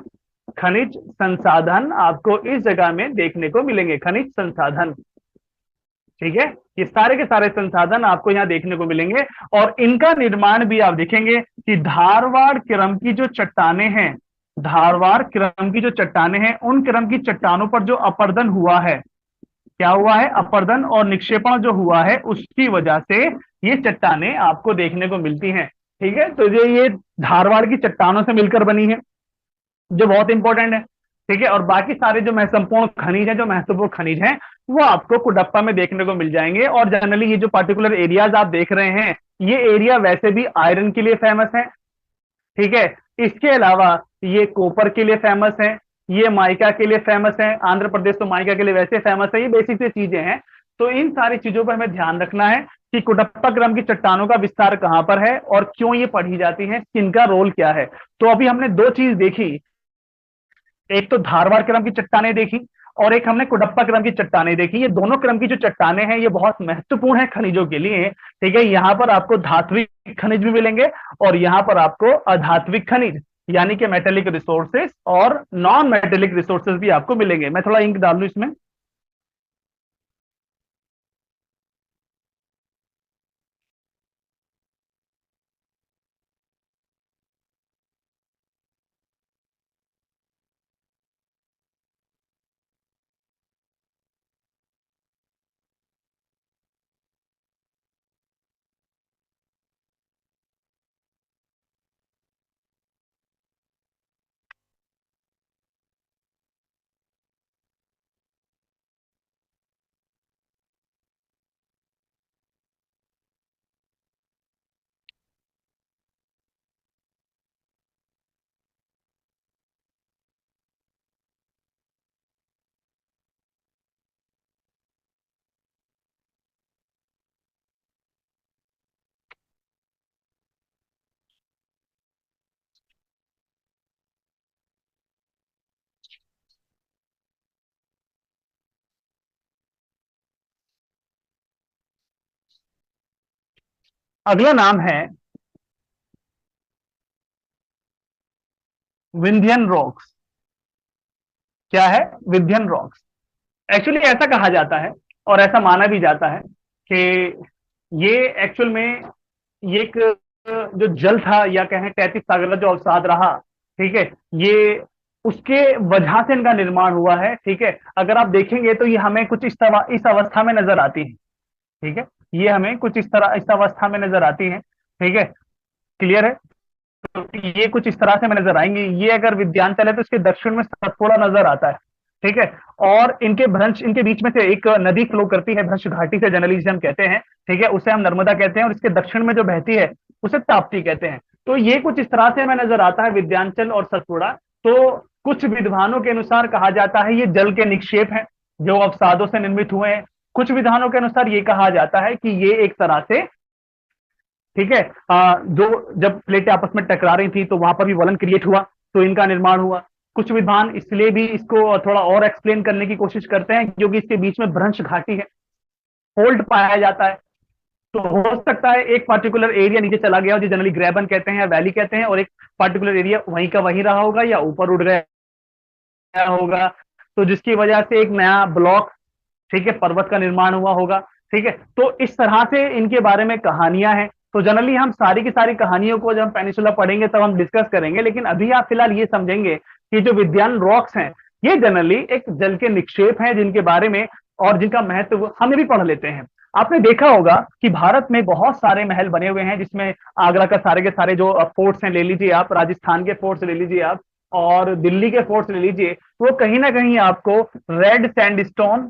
खनिज संसाधन आपको इस जगह में देखने को मिलेंगे, खनिज संसाधन। ठीक है, ये सारे के सारे संसाधन आपको यहां देखने को मिलेंगे। और इनका निर्माण भी आप देखेंगे कि धारवाड़ क्रम की जो चट्टानें हैं, धारवाड़ क्रम की जो चट्टानें हैं, उन क्रम की चट्टानों पर जो अपरदन हुआ है, क्या हुआ है? अपरदन और निक्षेपण जो हुआ है, उसकी वजह से ये चट्टानें आपको देखने को मिलती हैं। ठीक है, तो ये धारवाड़ की चट्टानों से मिलकर बनी है, जो बहुत इंपॉर्टेंट है। ठीक है, और बाकी सारे जो संपूर्ण खनिज हैं, जो महत्वपूर्ण खनिज हैं, वो आपको कुडप्पा में देखने को मिल जाएंगे। और जनरली ये जो पर्टिकुलर एरियाज आप देख रहे हैं, ये एरिया वैसे भी आयरन के लिए फेमस है। ठीक है, इसके अलावा ये कॉपर के लिए फेमस है, ये माइका के लिए फेमस है। आंध्र प्रदेश तो माइका के लिए वैसे फेमस है। ये बेसिक सी चीजें हैं। तो इन सारी चीजों पर हमें ध्यान रखना है कि कुडप्पा क्रम की चट्टानों का विस्तार कहां पर है और क्यों ये पढ़ी जाती है, किनका रोल क्या है। तो अभी हमने 2 चीज देखी, एक तो धारवाड़ क्रम की चट्टानें देखी और एक हमने कुडप्पा क्रम की चट्टानें देखी। ये दोनों क्रम की जो चट्टानें हैं, ये बहुत महत्वपूर्ण है खनिजों के लिए। ठीक है, यहां पर आपको धात्विक खनिज भी मिलेंगे और यहां पर आपको अधात्विक खनिज, यानी कि मेटेलिक रिसोर्सेस और नॉन मेटेलिक रिसोर्सेस भी आपको मिलेंगे। मैं थोड़ा इंक डाल लूं इसमें। अगला नाम है विंध्यन रॉक्स। क्या है? विंध्यन रॉक्स। एक्चुअली ऐसा कहा जाता है और ऐसा माना भी जाता है कि ये एक्चुअल में ये एक जो जल था या कहें तैतीस सागर का जो अवसाद रहा, ठीक है, ये उसके वजह से इनका निर्माण हुआ है। ठीक है, अगर आप देखेंगे तो ये हमें कुछ इस अवस्था में नजर आती है। ठीक है, ये हमें कुछ इस अवस्था में नजर आती है। ठीक है, क्लियर है? तो ये कुछ इस तरह से हमें नजर आएंगे। ये अगर विद्यांचल है तो इसके दक्षिण में सतपुड़ा नजर आता है। ठीक है, और इनके भ्रंश, इनके बीच में से एक नदी फ्लो करती है भ्रंश घाटी से, जनरली जिसे हम कहते हैं। ठीक है, उसे हम नर्मदा कहते हैं, और इसके दक्षिण में जो बहती है उसे ताप्ती कहते हैं। तो ये कुछ इस तरह से हमें नजर आता है विद्यांचल और सतपुड़ा। तो कुछ विद्वानों के अनुसार कहा जाता है ये जल के निक्षेप हैं जो अवसादों से निर्मित हुए हैं। कुछ विद्वानों के अनुसार ये कहा जाता है कि ये एक तरह से, ठीक है, जो जब प्लेटें आपस में टकरा रही थी तो वहां पर भी वलन क्रिएट हुआ, तो इनका निर्माण हुआ। कुछ विद्वान इसलिए भी इसको थोड़ा और एक्सप्लेन करने की कोशिश करते हैं क्योंकि इसके बीच में भ्रंश घाटी है, फोल्ड पाया जाता है। तो हो सकता है एक पर्टिकुलर एरिया नीचे चला गया हो, जो जनरली ग्रेबन कहते हैं या वैली कहते हैं, और एक पर्टिकुलर एरिया वहीं का वहीं रहा होगा या ऊपर उड़ गया होगा, तो जिसकी वजह से एक नया ब्लॉक, ठीक है, पर्वत का निर्माण हुआ होगा। ठीक है, तो इस तरह से इनके बारे में कहानियां हैं। तो जनरली हम सारी की सारी कहानियों को जब हम पेनिसुला पढ़ेंगे तब हम डिस्कस करेंगे, लेकिन अभी आप फिलहाल ये समझेंगे कि जो विद्यान रॉक्स हैं ये जनरली एक जल के निक्षेप हैं जिनके बारे में और जिनका महत्व हमें भी पढ़ लेते हैं। आपने देखा होगा कि भारत में बहुत सारे महल बने हुए हैं, जिसमें आगरा का सारे के सारे जो फोर्ट्स हैं ले लीजिए आप, राजस्थान के फोर्ट्स ले लीजिए आप, और दिल्ली के फोर्ट्स ले लीजिए, वो कहीं ना कहीं आपको रेड सैंडस्टोन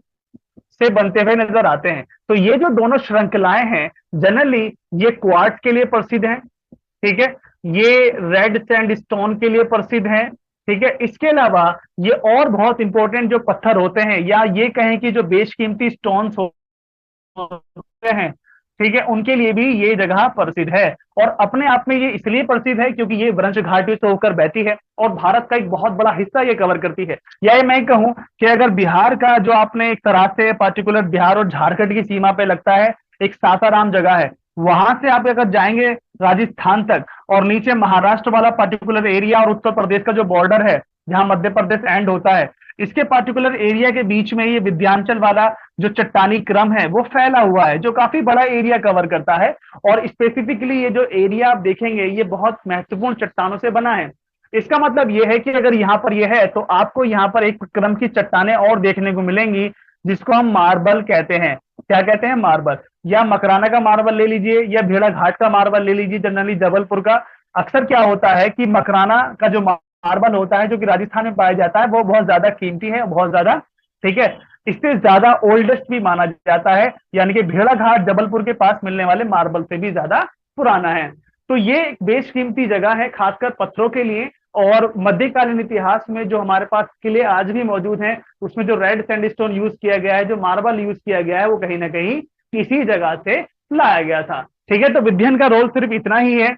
से बनते हुए नजर आते हैं। तो ये जो दोनों श्रृंखलाएं हैं जनरली ये क्वार्ट्ज के लिए प्रसिद्ध हैं। ठीक है, ये रेड सैंडस्टोन के लिए प्रसिद्ध हैं। ठीक है, इसके अलावा ये और बहुत इंपॉर्टेंट जो पत्थर होते हैं या ये कहें कि जो बेशकीमती स्टोन्स होते हैं, ठीक है, उनके लिए भी ये जगह प्रसिद्ध है। और अपने आप में ये इसलिए प्रसिद्ध है क्योंकि ये वृंश घाटी से होकर बहती है और भारत का एक बहुत बड़ा हिस्सा ये कवर करती है। या मैं कहूं कि अगर बिहार का जो आपने एक तरह से पर्टिकुलर बिहार और झारखंड की सीमा पे लगता है एक सासाराम जगह है, वहां से आप अगर जाएंगे राजस्थान तक और नीचे महाराष्ट्र वाला पर्टिकुलर एरिया और उत्तर प्रदेश का जो बॉर्डर है जहां मध्य प्रदेश एंड होता है, इसके पर्टिकुलर एरिया के बीच में ये विंध्याचल वाला जो चट्टानी क्रम है वो फैला हुआ है, जो काफी बड़ा एरिया कवर करता है। और स्पेसिफिकली ये जो एरिया आप देखेंगे ये बहुत महत्वपूर्ण चट्टानों से बना है। इसका मतलब ये है कि अगर यहाँ पर यह है तो आपको यहाँ पर एक क्रम की चट्टानें और देखने को मिलेंगी जिसको हम मार्बल कहते हैं। क्या कहते हैं? मार्बल। या मकराना का मार्बल ले लीजिए या भेड़ा घाट का मार्बल ले लीजिए, जनरली जबलपुर का। अक्सर क्या होता है कि मकराना का जो मार्बल होता है जो कि राजस्थान में पाया जाता है वो बहुत ज्यादा कीमती है, बहुत ज्यादा, ठीक है, इससे ज्यादा ओल्डेस्ट भी माना जाता है, यानी कि भेड़ा घाट जबलपुर के पास मिलने वाले मार्बल से भी ज्यादा पुराना है। तो ये एक बेशकीमती जगह है खासकर पत्थरों के लिए। और मध्यकालीन इतिहास में जो हमारे पास किले आज भी मौजूद हैं उसमें जो रेड सैंडस्टोन यूज किया गया है, जो मार्बल यूज किया गया है, वो कहीं ना कहीं इसी जगह से लाया गया था। ठीक है, तो विध्यन का रोल सिर्फ इतना ही है,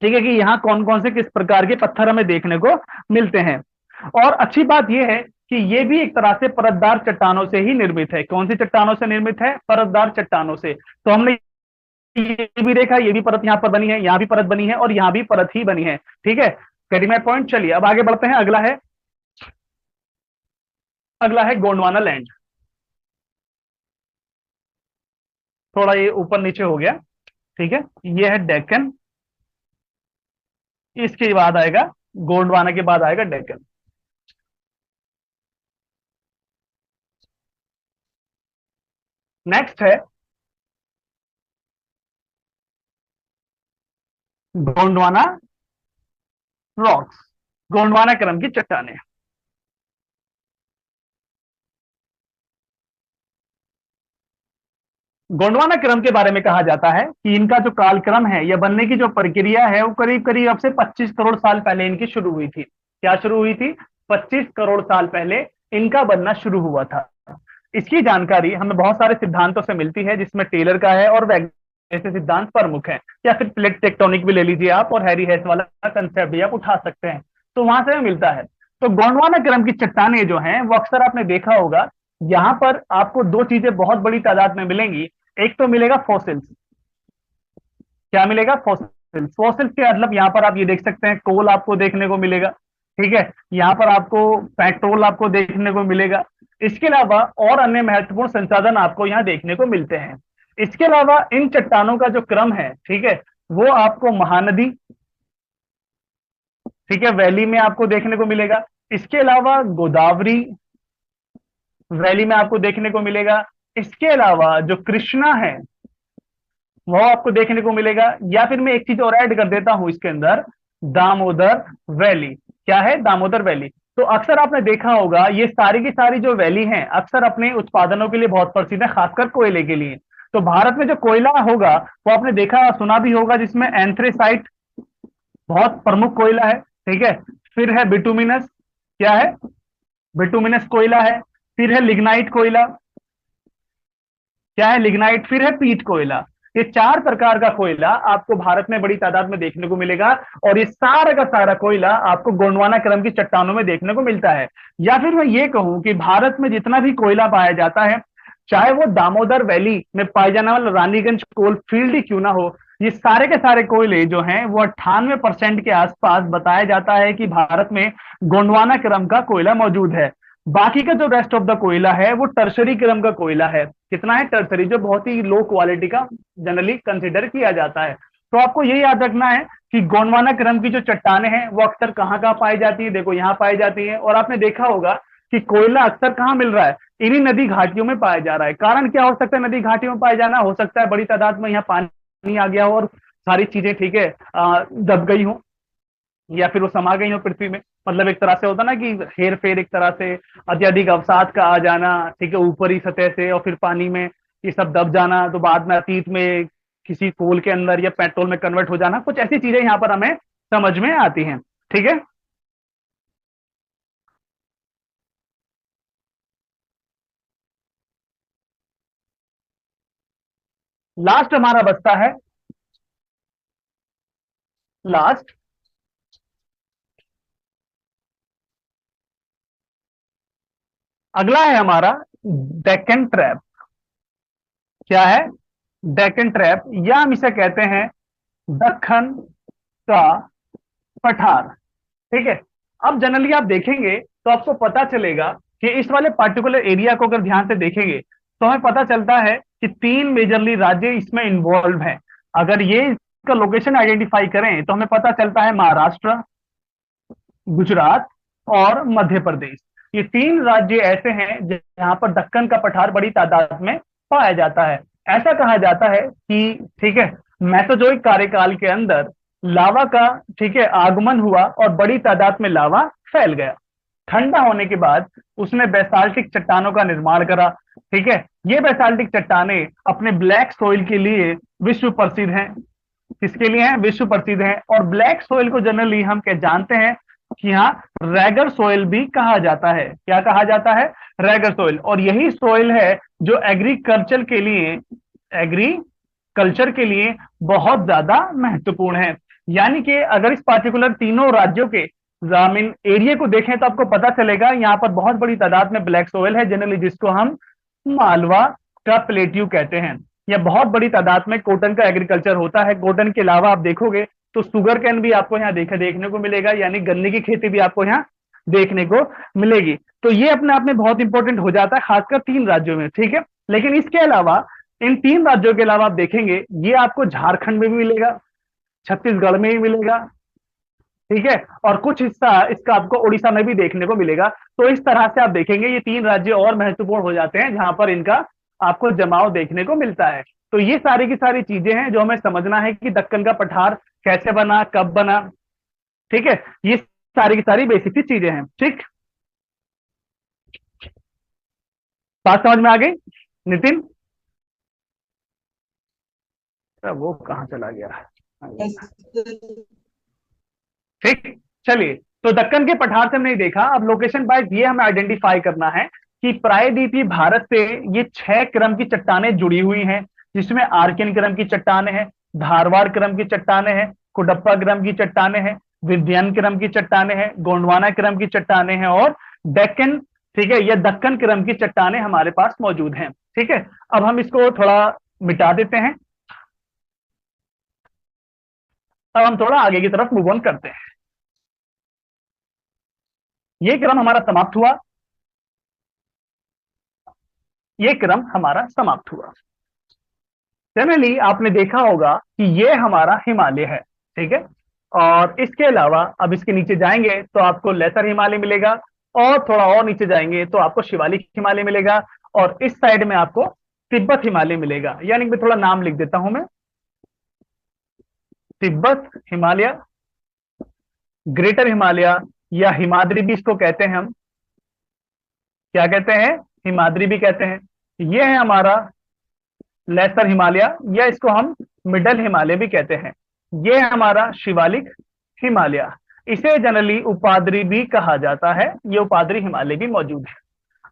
ठीक है, कि यहाँ कौन कौन से किस प्रकार के पत्थर हमें देखने को मिलते हैं। और अच्छी बात यह है कि ये भी एक तरह से परतदार चट्टानों से ही निर्मित है। कौन सी चट्टानों से निर्मित है? परतदार चट्टानों से। तो हमने ये भी देखा, ये भी परत यहाँ पर बनी है, यहाँ भी परत बनी है और यहाँ भी परत ही बनी है। ठीक है, गेटिंग माय पॉइंट। चलिए अब आगे बढ़ते हैं। अगला है गोंडवाना लैंड। थोड़ा ये ऊपर नीचे हो गया, ठीक है। ये है डेक्कन, इसके बाद आएगा गोंडवाना, के बाद आएगा डेक्कन। नेक्स्ट है गोंडवाना रॉक्स, गोंडवाना क्रम की चट्टानें। गोंडवाना क्रम के बारे में कहा जाता है कि इनका जो कालक्रम है या बनने की जो प्रक्रिया है वो करीब करीब अब से 25 करोड़ साल पहले इनकी शुरू हुई थी। क्या शुरू हुई थी? 25 करोड़ साल पहले इनका बनना शुरू हुआ था। इसकी जानकारी हमें बहुत सारे सिद्धांतों से मिलती है, जिसमें टेलर का है और ऐसे सिद्धांत प्रमुख हैं। या फिर प्लेट टेक्टोनिक भी ले लीजिए आप, और हैरी हेस वाला कंसेप्ट भी आप उठा सकते हैं, तो वहां से हमें मिलता है। तो गोंडवाना क्रम की चट्टानें जो हैं वो अक्सर आपने देखा होगा, यहां पर आपको दो चीजें बहुत बड़ी तादाद में मिलेंगी। एक तो मिलेगा फॉसिल्स। क्या मिलेगा? फॉसिल्स। फॉसिल्स के मतलब यहां पर आप ये देख सकते हैं, कोल आपको देखने को मिलेगा, ठीक है। यहां पर आपको पेट्रोल आपको देखने को मिलेगा। इसके अलावा और अन्य महत्वपूर्ण संसाधन आपको यहां देखने को मिलते हैं। इसके अलावा इन चट्टानों का जो क्रम है, ठीक है, वो आपको महानदी, ठीक है, वैली में आपको देखने को मिलेगा। इसके अलावा गोदावरी वैली में आपको देखने को मिलेगा। इसके अलावा जो कृष्णा है वो आपको देखने को मिलेगा। या फिर मैं एक चीज और ऐड कर देता हूं इसके अंदर, दामोदर वैली। क्या है? दामोदर वैली। तो अक्सर आपने देखा होगा ये सारी की सारी जो वैली हैं अक्सर अपने उत्पादनों के लिए बहुत प्रसिद्ध है, खासकर कोयले के लिए। तो भारत में जो कोयला होगा वो आपने देखा सुना भी होगा, जिसमें एंथ्रेसाइट बहुत प्रमुख कोयला है, ठीक है। फिर है बिटुमिनस, क्या है? बिटुमिनस कोयला है। फिर है लिग्नाइट कोयला, क्या है? लिग्नाइट। फिर है पीट कोयला। ये चार प्रकार का कोयला आपको भारत में बड़ी तादाद में देखने को मिलेगा, और ये सारा का सारा कोयला आपको गोंडवाना क्रम की चट्टानों में देखने को मिलता है। या फिर मैं ये कहूं कि भारत में जितना भी कोयला पाया जाता है, चाहे वो दामोदर वैली में पाए जाने वाला रानीगंज कोल फील्ड ही क्यों ना हो, ये सारे के सारे कोयले जो हैं वो 98% के आसपास बताया जाता है कि भारत में गोंडवाना क्रम का कोयला मौजूद है। बाकी का जो रेस्ट ऑफ द कोयला है वो टर्शरी क्रम का कोयला है। कितना है? टर्शरी, जो बहुत ही लो क्वालिटी का जनरली कंसिडर किया जाता है। तो आपको ये याद रखना है कि गोंडवाना क्रम की जो चट्टानें हैं वो अक्सर कहाँ कहाँ पाई जाती है? देखो यहाँ पाई जाती है। और आपने देखा होगा कि कोयला अक्सर कहाँ मिल रहा है? इन्हीं नदी घाटियों में पाया जा रहा है। कारण क्या हो सकता है नदी घाटियों में पाया जाना? हो सकता है बड़ी तादाद में यहाँ पानी आ गया हो और सारी चीजें, ठीक है, दब गई हो, या फिर वो समा गई हो पृथ्वी में। मतलब एक तरह से होता ना कि हेर फेर, एक तरह से अत्यधिक अवसाद का आ जाना, ठीक है, ऊपरी सतह से और फिर पानी में ये सब दब जाना, तो बाद में अतीत में किसी कोल के अंदर या पेट्रोल में कन्वर्ट हो जाना, कुछ ऐसी चीजें यहाँ पर हमें समझ में आती हैं, ठीक है। लास्ट हमारा बचता है, लास्ट अगला है हमारा डेक्कन ट्रैप। क्या है? डेक्कन ट्रैप, या हम इसे कहते हैं दक्खन का पठार, ठीक है। अब जनरली आप देखेंगे तो आपको पता चलेगा कि इस वाले पार्टिकुलर एरिया को अगर ध्यान से देखेंगे तो हमें पता चलता है कि तीन मेजरली राज्य इसमें इन्वॉल्व हैं। अगर ये इसका लोकेशन आइडेंटिफाई करें तो हमें पता चलता है महाराष्ट्र, गुजरात और मध्य प्रदेश। ये तीन राज्य ऐसे हैं जहां पर दक्कन का पठार बड़ी तादाद में पाया जाता है। ऐसा कहा जाता है कि, ठीक है, मेसोजोइक कार्यकाल के अंदर लावा का, ठीक है, आगमन हुआ और बड़ी तादाद में लावा फैल गया। ठंडा होने के बाद उसने बेसाल्टिक चट्टानों का निर्माण करा, ठीक है। ये बेसाल्टिक चट्टाने अपने ब्लैक सोइल के लिए विश्व प्रसिद्ध हैं। किसके लिए हैं? विश्व प्रसिद्ध हैं। और ब्लैक सोइल को जनरली हम क्या जानते हैं कि हाँ, रैगर सोइल भी कहा जाता है। क्या कहा जाता है? रैगर सोइल। और यही सोइल है जो एग्रीकल्चर के लिए बहुत ज्यादा महत्वपूर्ण है। यानी कि अगर इस पार्टिकुलर तीनों राज्यों के जमीन एरिया को देखें तो आपको पता चलेगा यहाँ पर बहुत बड़ी तादाद में ब्लैक सोइल है, जनरली जिसको हम मालवा का प्लेट्यू कहते हैं। यह बहुत बड़ी तादाद में कॉटन का एग्रीकल्चर होता है। कॉटन के अलावा आप देखोगे तो शुगर कैन भी आपको यहाँ देखने को मिलेगा, यानी गन्ने की खेती भी आपको यहाँ देखने को मिलेगी। तो ये अपने आप में बहुत इंपॉर्टेंट हो जाता है, खासकर 3 राज्यों में, ठीक है। लेकिन इसके अलावा, इन 3 राज्यों के अलावा आप देखेंगे, ये आपको झारखंड में भी मिलेगा, छत्तीसगढ़ में भी मिलेगा, ठीक है, और कुछ हिस्सा इसका आपको उड़ीसा में भी देखने को मिलेगा। तो इस तरह से आप देखेंगे ये 3 राज्य और महत्वपूर्ण हो जाते हैं जहां पर इनका आपको जमाव देखने को मिलता है। तो ये सारी की सारी चीजें हैं जो हमें समझना है कि दक्कन का पठार कैसे बना, कब बना, ठीक है। ये सारी की सारी बेसिक सी चीजें हैं, ठीक। बात समझ में आ गई नितिन? वो कहाँ चला गया? ठीक, चलिए। तो दक्कन के पठार से हमने देखा, अब लोकेशन वाइज ये हमें आइडेंटिफाई करना है कि प्रायद्वीपीय भारत से ये 6 क्रम की चट्टानें जुड़ी हुई हैं, जिसमें आर्कियन क्रम की चट्टानें हैं, धारवाड़ क्रम की चट्टानें हैं, कुडप्पा क्रम की चट्टानें हैं, विंध्यान क्रम की चट्टानें हैं, गोंडवाना क्रम की चट्टानें हैं, और डेक्कन, ठीक है, या दक्कन क्रम की चट्टानें हमारे पास मौजूद हैं, ठीक है। अब हम इसको थोड़ा मिटा देते हैं, अब हम थोड़ा आगे की तरफ मूव ऑन करते हैं। ये क्रम हमारा समाप्त हुआ, ये क्रम हमारा समाप्त हुआ। जनरली आपने देखा होगा कि ये हमारा हिमालय है, ठीक है। और इसके अलावा अब इसके नीचे जाएंगे तो आपको लेसर हिमालय मिलेगा, और थोड़ा और नीचे जाएंगे तो आपको शिवालिक हिमालय मिलेगा, और इस साइड में आपको तिब्बत हिमालय मिलेगा। यानी कि थोड़ा नाम लिख देता हूं मैं, तिब्बत हिमालय, ग्रेटर हिमालय, या हिमाद्री भी इसको कहते हैं हम, क्या कहते हैं? हिमाद्री भी कहते हैं। ये है हमारा लेसर हिमालय, या इसको हम मिडल हिमालय भी कहते हैं। ये है हमारा शिवालिक हिमालय, इसे जनरली उपाद्री भी कहा जाता है, ये उपाद्री हिमालय भी मौजूद है।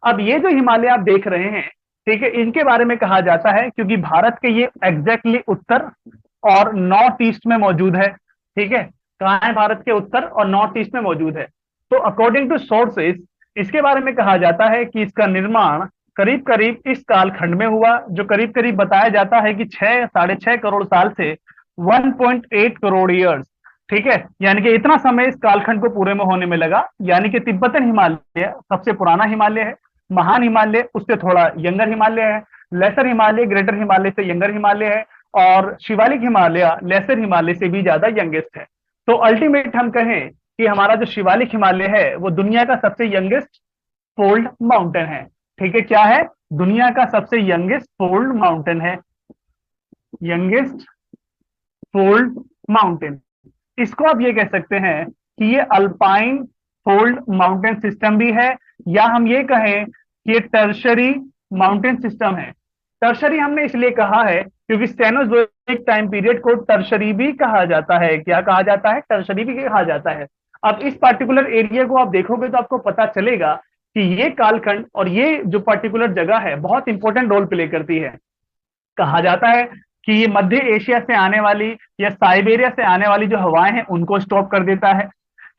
अब ये जो हिमालय आप देख रहे हैं, ठीक है, इनके बारे में कहा जाता है क्योंकि भारत के ये एग्जैक्टली उत्तर और नॉर्थ ईस्ट में मौजूद है, ठीक है। कहाँ है? भारत के उत्तर और नॉर्थ ईस्ट में मौजूद है। तो अकॉर्डिंग टू सोर्सेस इसके बारे में कहा जाता है कि इसका निर्माण करीब करीब इस कालखंड में हुआ, जो करीब करीब बताया जाता है कि 6-6.5 करोड़ साल से 1.8 करोड़ ईयर्स, ठीक है। यानी कि इतना समय इस कालखंड को पूरे में होने में लगा। यानी कि तिब्बतन हिमालय सबसे पुराना हिमालय है, महान हिमालय उससे थोड़ा यंगर हिमालय है, लेसर हिमालय ग्रेटर हिमालय से यंगर हिमालय है, और शिवालिक हिमालय लेसर हिमालय से भी ज्यादा यंगेस्ट है। तो अल्टीमेट हम कहें कि हमारा जो शिवालिक हिमालय है वो दुनिया का सबसे यंगेस्ट फोल्ड माउंटेन है, ठीक है। क्या है? दुनिया का सबसे यंगेस्ट फोल्ड माउंटेन है, यंगेस्ट फोल्ड माउंटेन। इसको आप ये कह सकते हैं कि ये अल्पाइन फोल्ड माउंटेन सिस्टम भी है, या हम ये कहें कि ये टर्शरी माउंटेन सिस्टम है। टर्शरी हमने इसलिए कहा है क्योंकि सेनोजोइक टाइम पीरियड को टर्शरी भी कहा जाता है। क्या कहा जाता है? टर्शरी भी कहा जाता है। अब इस पर्टिकुलर एरिया को आप देखोगे तो आपको पता चलेगा कि ये कालखंड और ये जो पर्टिकुलर जगह है बहुत इंपॉर्टेंट रोल प्ले करती है। कहा जाता है कि ये मध्य एशिया से आने वाली या साइबेरिया से आने वाली जो हवाएं हैं उनको स्टॉप कर देता है।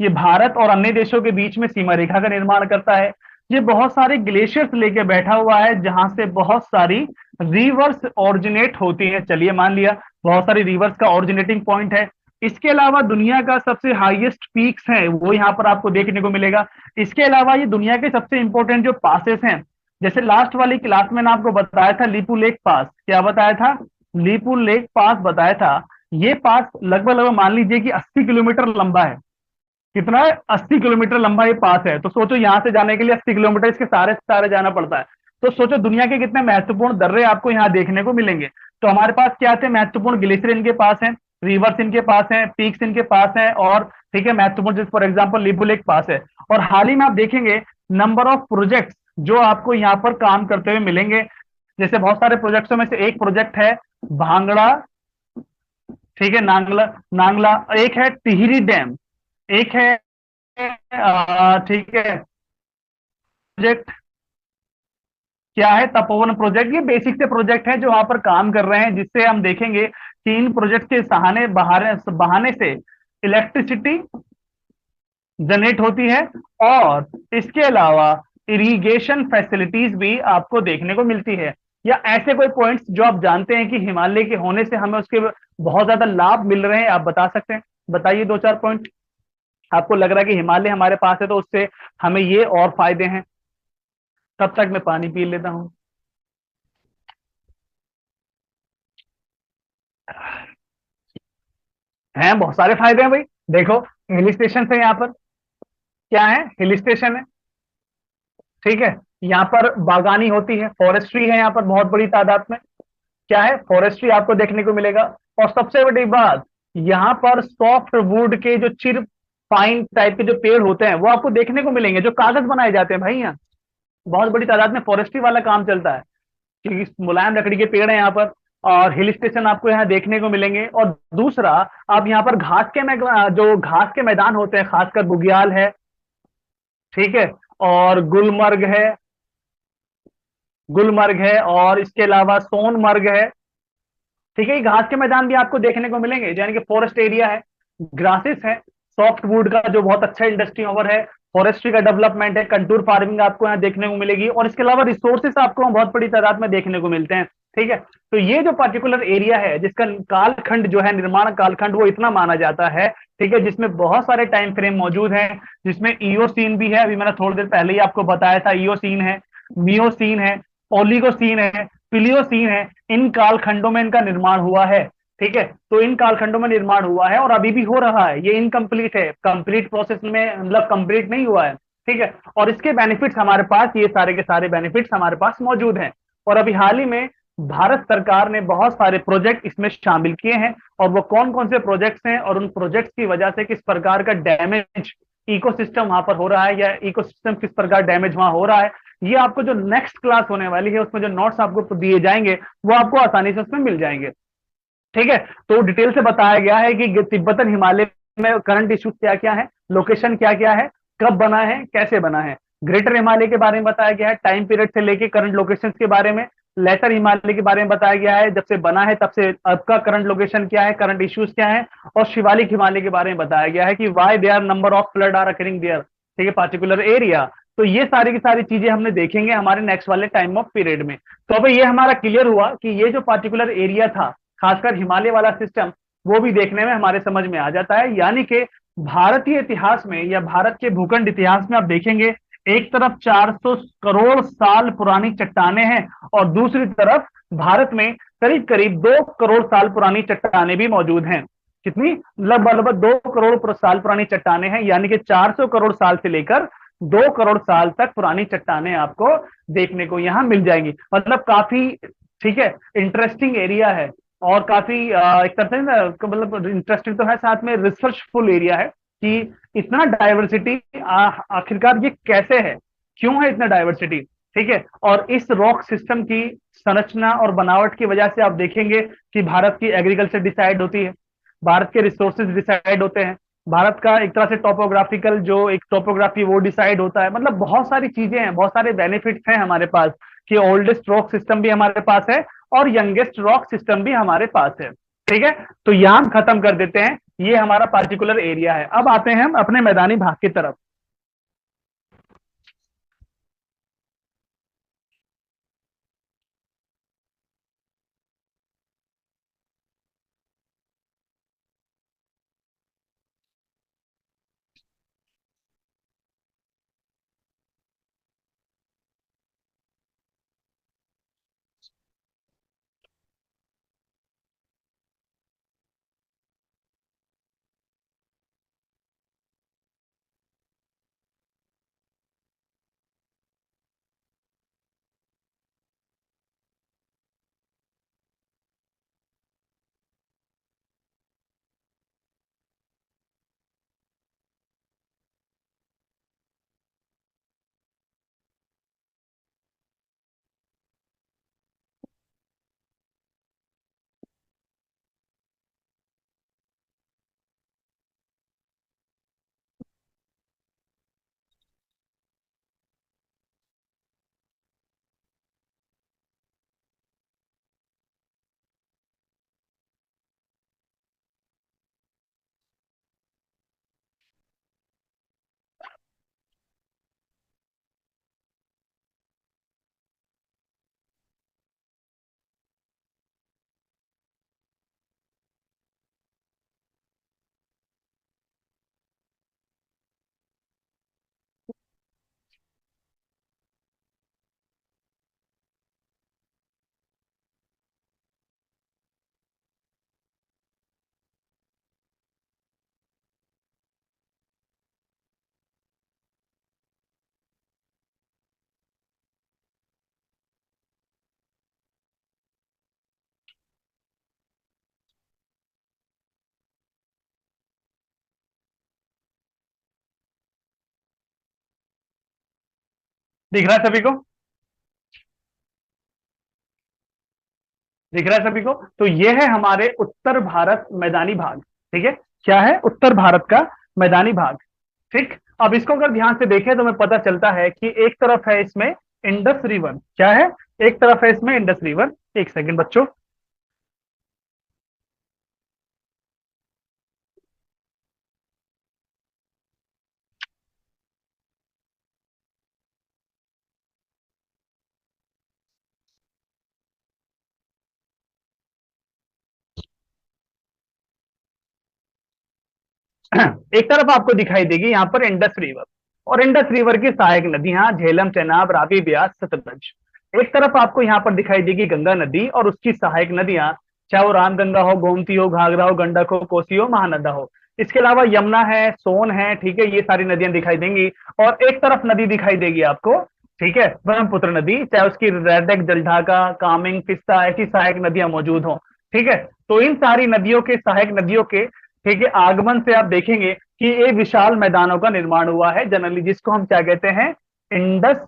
ये भारत और अन्य देशों के बीच में सीमा रेखा का निर्माण करता है। ये बहुत सारे ग्लेशियर्स लेके बैठा हुआ है जहां से बहुत सारी रिवर्स ऑरिजिनेट होती हैं। चलिए मान लिया बहुत सारी रिवर्स का ऑरिजिनेटिंग पॉइंट है। इसके अलावा दुनिया का सबसे हाईएस्ट पीक्स है वो यहाँ पर आपको देखने को मिलेगा। इसके अलावा ये दुनिया के सबसे इंपॉर्टेंट जो पासेस हैं, जैसे लास्ट वाली क्लास में आपको बताया था लीपू लेक पास। क्या बताया था? लीपू लेक पास बताया था। ये पास लगभग मान लीजिए कि 80 किलोमीटर लंबा है। कितना है? 80 किलोमीटर लंबा ये पास है। तो सोचो यहां से जाने के लिए 80 किलोमीटर इसके सारे जाना पड़ता है। तो सोचो दुनिया के कितने महत्वपूर्ण दर्रे आपको यहाँ देखने को मिलेंगे। तो हमारे पास क्या थे? महत्वपूर्ण ग्लेशियर इनके पास है, रिवर्स इनके पास है, पीक्स इनके पास है, और ठीक है महत्वपूर्ण जैसे फॉर एग्जाम्पल लीपू लेक पास है। और हाल ही में आप देखेंगे नंबर ऑफ प्रोजेक्ट्स जो आपको यहाँ पर काम करते हुए मिलेंगे। जैसे बहुत सारे प्रोजेक्ट्सों में से एक प्रोजेक्ट है भांगड़ा, ठीक है, नांगला, एक है टिहरी डैम, एक है ठीक है प्रोजेक्ट क्या है? तपोवन प्रोजेक्ट। ये बेसिक से प्रोजेक्ट है जो वहां पर काम कर रहे हैं, जिससे हम देखेंगे कि इन प्रोजेक्ट के बहाने से इलेक्ट्रिसिटी जनरेट होती है, और इसके अलावा इरिगेशन फैसिलिटीज भी आपको देखने को मिलती है। या ऐसे कोई पॉइंट्स जो आप जानते हैं कि हिमालय के होने से हमें उसके बहुत ज्यादा लाभ मिल रहे हैं, आप बता सकते हैं? बताइए दो चार पॉइंट। आपको लग रहा है कि हिमालय हमारे पास है तो उससे हमें ये और फायदे हैं। तब तक मैं पानी पी लेता हूँ। हैं, बहुत सारे फायदे हैं भाई। देखो, हिल स्टेशन है यहाँ पर। क्या है? हिल स्टेशन है। ठीक है। यहाँ पर बागानी होती है, फॉरेस्ट्री है यहाँ पर बहुत बड़ी तादाद में। क्या है? फॉरेस्ट्री आपको देखने को मिलेगा। और सबसे बड़ी बात, यहाँ पर सॉफ्ट वुड के जो चिर फाइन टाइप के जो पेड़ होते हैं वो आपको देखने को मिलेंगे, जो कागज बनाए जाते हैं भाई। यहाँ बहुत बड़ी तादाद में फॉरेस्ट्री वाला काम चलता है, क्योंकि मुलायम लकड़ी के पेड़ हैं यहाँ पर। और हिल स्टेशन आपको यहाँ देखने को मिलेंगे। और दूसरा, आप यहाँ पर जो घास के मैदान होते हैं, खासकर बुग्याल है, ठीक है, और गुलमर्ग है, और इसके अलावा सोनमर्ग है। ठीक है, ये घास के मैदान भी आपको देखने को मिलेंगे, यानी कि फॉरेस्ट एरिया है, ग्रासेस है, सॉफ्ट वुड का जो बहुत अच्छा इंडस्ट्री ओवर है, फॉरेस्ट्री का डेवलपमेंट है, कंटूर फार्मिंग आपको यहाँ देखने को मिलेगी, और इसके अलावा रिसोर्सेस आपको यहाँ बहुत बड़ी तादाद में देखने को मिलते हैं। ठीक है। तो ये जो पर्टिकुलर एरिया है, जिसका कालखंड जो है, निर्माण कालखंड, वो इतना माना जाता है, ठीक है, जिसमें बहुत सारे टाइम फ्रेम मौजूद हैं, जिसमें ईओसीन भी है, अभी मैंने थोड़ी देर पहले ही आपको बताया था, ईओसीन है, मियोसीन है, ओलिगोसीन है, प्लियोसीन है। इन कालखंडों में इनका निर्माण हुआ है। ठीक है। तो इन कालखंडों में निर्माण हुआ है और अभी भी हो रहा है, ये इनकम्प्लीट है, कंप्लीट प्रोसेस में, मतलब कंप्लीट नहीं हुआ है। ठीक है। और इसके बेनिफिट्स हमारे पास, ये सारे के सारे बेनिफिट्स हमारे पास मौजूद हैं। और अभी हाल ही में भारत सरकार ने बहुत सारे प्रोजेक्ट इसमें शामिल किए हैं, और वो कौन कौन से प्रोजेक्ट्स हैं, और उन प्रोजेक्ट्स की वजह से किस प्रकार का डैमेज इकोसिस्टम वहां पर हो रहा है, या इकोसिस्टम किस प्रकार डैमेज वहां हो रहा है, ये आपको जो नेक्स्ट क्लास होने वाली है उसमें जो नोट्स आपको दिए जाएंगे, वो आपको आसानी से उसमें मिल जाएंगे। ठीक है। तो डिटेल से बताया गया है कि तिब्बतन हिमालय में करंट इश्यूज क्या क्या है, लोकेशन क्या क्या है, कब बना है, कैसे बना है। ग्रेटर हिमालय के बारे में बताया गया है, टाइम पीरियड से लेके करंट लोकेशन के बारे में। लेटर हिमालय के बारे में बताया गया है, जब से बना है तब से अब का करंट लोकेशन क्या है, करंट इश्यूज क्या है। और शिवालिक हिमालय के बारे में बताया गया है कि why they are number of flood are occurring there, ठीक है, पार्टिकुलर एरिया। तो ये सारी की सारी चीजें हमने देखेंगे हमारे नेक्स्ट वाले टाइम ऑफ पीरियड में। तो अब ये हमारा क्लियर हुआ कि ये जो पार्टिकुलर एरिया था, खासकर हिमालय वाला सिस्टम, वो भी देखने में हमारे समझ में आ जाता है। यानी कि भारतीय इतिहास में, या भारत के भूखंड इतिहास में आप देखेंगे, एक तरफ 400 करोड़ साल पुरानी चट्टाने हैं, और दूसरी तरफ भारत में करीब करीब 2 करोड़ साल पुरानी चट्टाने भी मौजूद हैं। कितनी? लगभग लगभग 2 करोड़ साल पुरानी चट्टाने हैं, यानी कि 400 करोड़ साल से लेकर 2 करोड़ साल तक पुरानी चट्टाने आपको देखने को यहां मिल जाएंगी। मतलब काफी, ठीक है, इंटरेस्टिंग एरिया है। और काफी एक तरह से ना, मतलब इंटरेस्टिंग तो है, साथ में रिसर्चफुल एरिया है कि इतना डाइवर्सिटी आखिरकार ये कैसे है, क्यों है इतना डाइवर्सिटी। ठीक है। और इस रॉक सिस्टम की संरचना और बनावट की वजह से आप देखेंगे कि भारत की एग्रीकल्चर डिसाइड होती है, भारत के रिसोर्सेज डिसाइड होते हैं, भारत का एक तरह से टोपोग्राफिकल जो एक टोपोग्राफी वो डिसाइड होता है। मतलब बहुत सारी चीजें हैं, बहुत सारे बेनिफिट्स हैं हमारे पास, कि ओल्डेस्ट रॉक सिस्टम भी हमारे पास है और यंगेस्ट रॉक सिस्टम भी हमारे पास है। ठीक है। तो यहां हम खत्म कर देते हैं, ये हमारा पार्टिकुलर एरिया है। अब आते हैं हम अपने मैदानी भाग की तरफ। दिख रहा है सभी को? दिख रहा है सभी को? तो ये है हमारे उत्तर भारत मैदानी भाग। ठीक है, क्या है? उत्तर भारत का मैदानी भाग। ठीक, अब इसको अगर ध्यान से देखें तो हमें पता चलता है कि एक तरफ है इसमें इंडस रिवर। क्या है? एक तरफ है इसमें इंडस रिवर। एक सेकंड बच्चों। एक तरफ आपको दिखाई देगी यहाँ पर इंडस रिवर, और इंडस रिवर की सहायक नदियां झेलम, चेनाब, रावी, ब्यास, सतलज। एक तरफ आपको यहाँ पर दिखाई देगी गंगा नदी और उसकी सहायक नदियां, चाहे वो रामगंगा हो, गोमती हो, घाघरा हो, गंडक हो, कोसी हो, महानंदा हो। इसके अलावा यमुना है, सोन है। ठीक है, ये सारी नदियां दिखाई देंगी। और एक तरफ नदी दिखाई देगी आपको, ठीक है, ब्रह्मपुत्र नदी, चाहे उसकी रैडक, जलढाका, कामिंग, पिस्ता, ऐसी सहायक नदियां मौजूद हो। ठीक है, तो इन सारी नदियों के, सहायक नदियों के, ठीक है, आगमन से आप देखेंगे कि एक विशाल मैदानों का निर्माण हुआ है जनरली, जिसको हम क्या कहते हैं? इंडस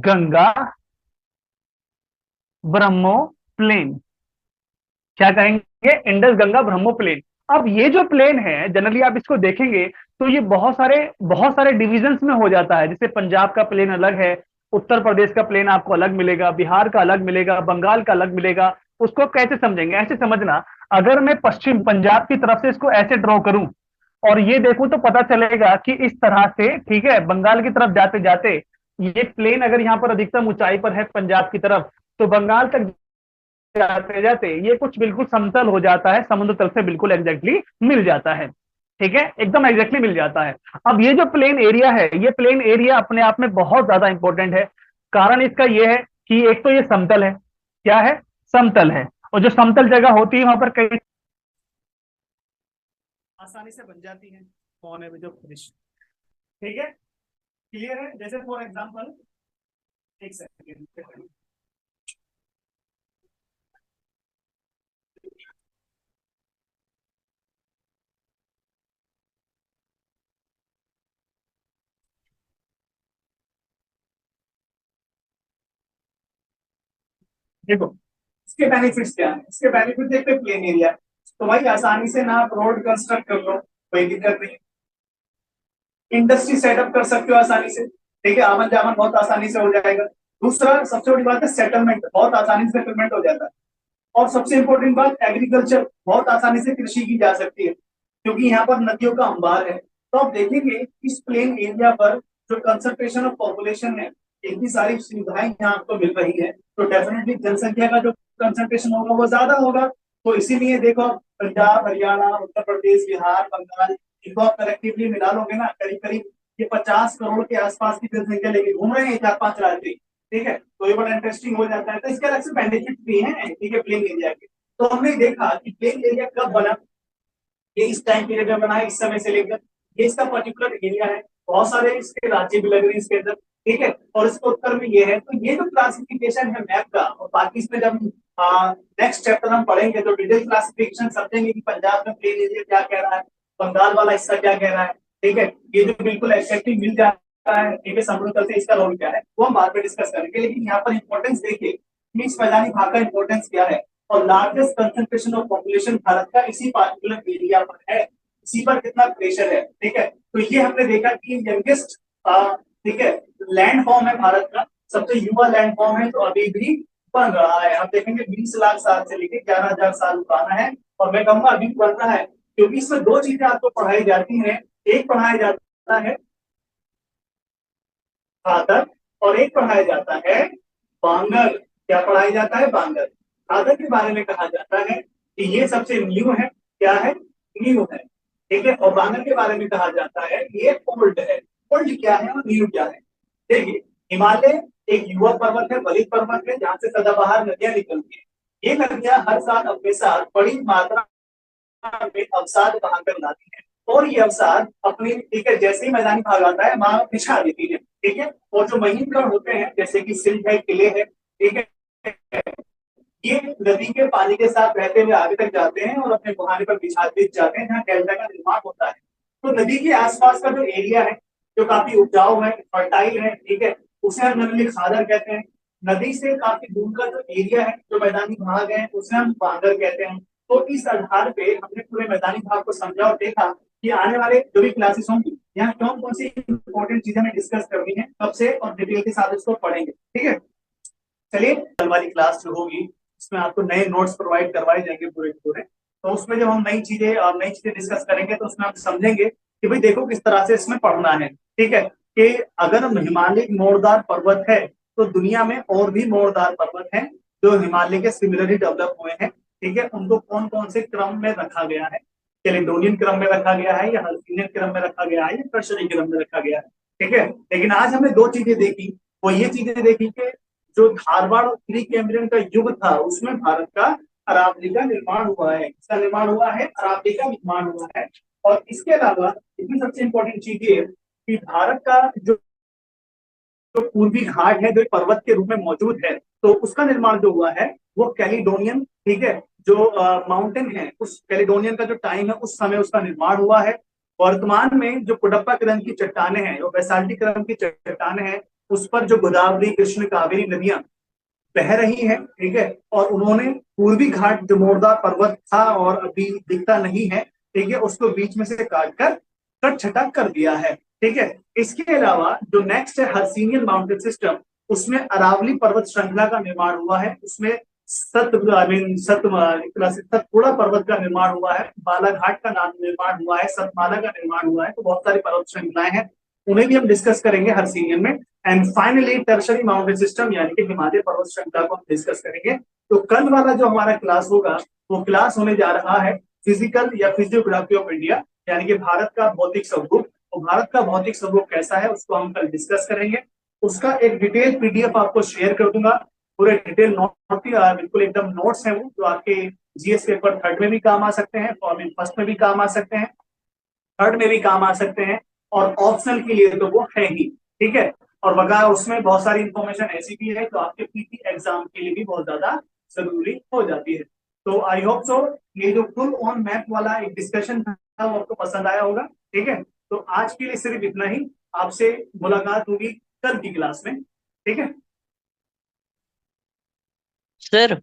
गंगा ब्रह्मो प्लेन। क्या कहेंगे? इंडस गंगा ब्रह्मो प्लेन। अब ये जो प्लेन है जनरली आप इसको देखेंगे तो ये बहुत सारे डिविजन्स में हो जाता है। जैसे पंजाब का प्लेन अलग है, उत्तर प्रदेश का प्लेन आपको अलग मिलेगा, बिहार का अलग मिलेगा, बंगाल का अलग मिलेगा। उसको कैसे समझेंगे? ऐसे समझना, अगर मैं पश्चिम पंजाब की तरफ से इसको ऐसे ड्रॉ करूं और ये देखूं तो पता चलेगा कि इस तरह से, ठीक है, बंगाल की तरफ जाते जाते ये प्लेन अगर यहाँ पर अधिकतम ऊंचाई पर है पंजाब की तरफ, तो बंगाल तक जाते जाते ये कुछ बिल्कुल समतल हो जाता है, समुद्र तल से बिल्कुल एग्जैक्टली मिल जाता है। ठीक है, एकदम एग्जैक्टली मिल जाता है। अब ये जो प्लेन एरिया है, ये प्लेन एरिया अपने आप में बहुत ज्यादा इंपॉर्टेंट है। कारण इसका ये है कि एक तो ये समतल है। क्या है? समतल है। और जो समतल जगह होती है वहां पर कई आसानी से बन जाती है कोने में जो फिनिश। ठीक है, क्लियर है? जैसे फॉर एग्जांपल, एक सेकंड, देखो इसके बेनिफिट्स क्या है। इसके बेनिफिट देखते हैं, प्लेन एरिया तो भाई आसानी से ना आप रोड कंस्ट्रक्ट कर लो, कोई दिक्कत नहीं। इंडस्ट्री सेटअप कर सकते हो आसानी से, ठीक है, आवन जावन बहुत आसानी से हो जाएगा। दूसरा सबसे बड़ी बात है सेटलमेंट, बहुत आसानी से सेटलमेंट हो जाता है। और सबसे इंपॉर्टेंट बात, एग्रीकल्चर बहुत आसानी से कृषि की जा सकती है क्योंकि यहाँ पर नदियों का अंबार है। तो आप देखेंगे इस प्लेन एरिया पर जो कंसंट्रेशन ऑफ पॉपुलेशन है, इतनी सारी सुविधाएं यहाँ आपको मिल रही है, तो डेफिनेटली जनसंख्या का जो कंसंट्रेशन होगा वो ज्यादा होगा। तो इसीलिए देखो पंजाब, हरियाणा, उत्तर प्रदेश, बिहार, बंगाल, इनको आप कलेक्टिवली मिला लोगे ना, करीब करीब ये 50 करोड़ के आसपास की जनसंख्या लेके घूम रहे हैं चार पांच राज्य। ठीक है, तो ये बड़ा इंटरेस्टिंग हो जाता है। तो इसके अलग से बेनिफिट भी हैं, ठीक है, प्लेन एरिया के। तो हमने देखा कि प्लेन एरिया कब बना, ये इस टाइम पीरियड में बना है, इस समय से लेकर ये इसका पर्टिकुलर एरिया है। बहुत सारे इसके राज्य भी लग रहे हैं इसके अंदर, ठीक है, और इसके उत्तर में ये है। तो ये जो क्लासिफिकेशन है मैप का, और बाकी इसमें जब नेक्स्ट चैप्टर हम पढ़ेंगे तो डिटेल क्लासिफिकेशन समझेंगे कि पंजाब में प्लेन एरिया क्या कह रहा है, बंगाल वाला इसका क्या कह रहा है। ठीक है, ये जो बिल्कुल एक्जैक्टली मिल जाता है, ठीक है, समुद्र तल से इसका रोल क्या है वो हम बाद में डिस्कस करेंगे। लेकिन यहाँ पर इंपॉर्टेंस देखिए, इस मैदानी भाग का इंपॉर्टेंस क्या है, और largest concentration of population Bharat का इसी पार्टिकुलर एरिया पर है, इसी पर कितना प्रेशर है। ठीक है, तो ये हमने देखा कि यंगेस्ट, ठीक है, लैंड फॉर्म है भारत का, सबसे युवा लैंड फॉर्म है, तो अभी भी बन रहा है। हम देखेंगे 20 लाख साल से लेकर 11,000 साल पुराना है, और मैं कहूंगा अभी भी बन रहा है, क्योंकि इसमें दो चीजें आपको पढ़ाई जाती हैं। एक पढ़ाया जाता है खादर, और एक पढ़ाया जाता है बांगर। क्या पढ़ाया जाता है? बांगर। खादर के बारे में कहा जाता है कि ये सबसे न्यू है। क्या है? न्यू है। ठीक है, और बांगर के बारे में कहा जाता है कि ये ओल्ड है। ओल्ड क्या है और न्यू क्या है? देखिए, हिमालय एक युवा पर्वत है, बलित पर्वत है, जहां से सदाबहार नदियां निकलती है। ये नदियां हर साल अपने साथ बड़ी मात्रा में अवसाद बहाकर लाती है, और ये अवसाद अपनी, ठीक है, जैसे ही मैदानी भाग आता है वहां पिछा देती है। ठीक है, और जो महीन कण होते हैं जैसे कि सिल्ट है, किले है, ठीक है, ये नदी के पानी के साथ बहते हुए आगे तक जाते हैं और अपने मुहाने पर बिछ जाते हैं, जहाँ डेल्टा का निर्माण होता है। तो नदी के आसपास का जो एरिया है जो काफी उपजाऊ है, फर्टाइल है, ठीक है, उसे हम नगरीय खादर कहते हैं। नदी से काफी दूर का जो एरिया है, जो मैदानी भाग है, उसे हम बांगर कहते हैं। तो इस आधार पे हमने पूरे मैदानी भाग को समझा और देखा कि आने वाले जो भी क्लासेस होंगी यहाँ कौन कौन सी इंपॉर्टेंट चीजें हमें डिस्कस करनी है, कब से और डिटेल के साथ इसको पढ़ेंगे, ठीक है। चलिए, कल वाली क्लास जो होगी उसमें आपको नए नोट्स प्रोवाइड करवाए जाएंगे पूरे के पूरे। तो उसमें जब हम नई चीजें डिस्कस करेंगे तो उसमें हम समझेंगे कि भाई देखो किस तरह से इसमें पढ़ना है, ठीक है। कि अगर हिमालय मोड़दार पर्वत है तो दुनिया में और भी मोड़दार पर्वत हैं जो हिमालय के सिमिलरली डेवलप हुए हैं, ठीक है। उनको कौन कौन से क्रम में रखा गया है, कैलेडोनियन क्रम में रखा गया है या हल्किनियन क्रम में रखा गया है या टर्शरी क्रम में रखा गया है, ठीक है। लेकिन आज हमने दो चीजें देखी, वो ये चीजें देखी कि जो धारवाड़ और प्री कैम्ब्रियन का युग था उसमें भारत का अरावली का निर्माण हुआ है, इसका निर्माण हुआ है, अरावली का निर्माण हुआ है। और इसके अलावा इसमें सबसे इंपॉर्टेंट चीज ये कि भारत का जो जो पूर्वी घाट है जो पर्वत के रूप में मौजूद है, तो उसका निर्माण जो हुआ है वो कैलिडोनियन, ठीक है, जो माउंटेन है उस कैलिडोनियन का जो टाइम है उस समय उसका निर्माण हुआ है। वर्तमान में जो कुडप्पा क्रम की चट्टाने हैं, जो बैसाल्टिक क्रम की चट्टाने हैं, उस पर जो गोदावरी कृष्ण कावेरी नदियां बह रही है, ठीक है। और उन्होंने पूर्वी घाट जो मोरदा पर्वत था और अभी दिखता नहीं है, ठीक है, उसको बीच में से काट कर कट छटा कर दिया है, ठीक है। इसके अलावा जो नेक्स्ट है हर्सिनियन माउंटेन सिस्टम, उसमें अरावली पर्वत श्रृंखला का निर्माण हुआ है, उसमें सतपुड़ा पर्वत का निर्माण हुआ है, बालाघाट का नाम निर्माण हुआ है, सतमाला का निर्माण हुआ है। तो बहुत सारी पर्वत श्रृंखलाएं हैं, उन्हें भी हम डिस्कस करेंगे हर सीनियर में। And finally tertiary mountain system यानी कि हिमालय पर्वत श्रृंखला को हम डिस्कस करेंगे। तो कल वाला जो हमारा क्लास होगा वो क्लास होने जा रहा है फिजिकल या फिजियोग्राफी ऑफ इंडिया, यानी कि भारत का भौतिक स्वरूप। और भारत का भौतिक स्वरूप कैसा है उसको हम कल डिस्कस करेंगे। उसका एक डिटेल पीडीएफ आपको शेयर कर दूंगा, पूरे डिटेल नोट, बिल्कुल एकदम नोट्स हैं वो, जो आपके जीएस पेपर थर्ड में भी काम आ सकते हैं, फर्स्ट में भी काम आ सकते हैं, थर्ड में भी काम आ सकते हैं, और ऑप्शनल के लिए तो वो है ही, ठीक है। और वगैरह उसमें बहुत सारी इंफॉर्मेशन ऐसी भी है तो आपके पीटी एग्जाम के लिए भी बहुत ज्यादा जरूरी हो जाती है। तो आई होप सो ये जो फुल ऑन मैप वाला एक डिस्कशन था वो आपको पसंद आया होगा, ठीक है। तो आज के लिए सिर्फ इतना ही, आपसे मुलाकात होगी कल की क्लास में, ठीक है। सर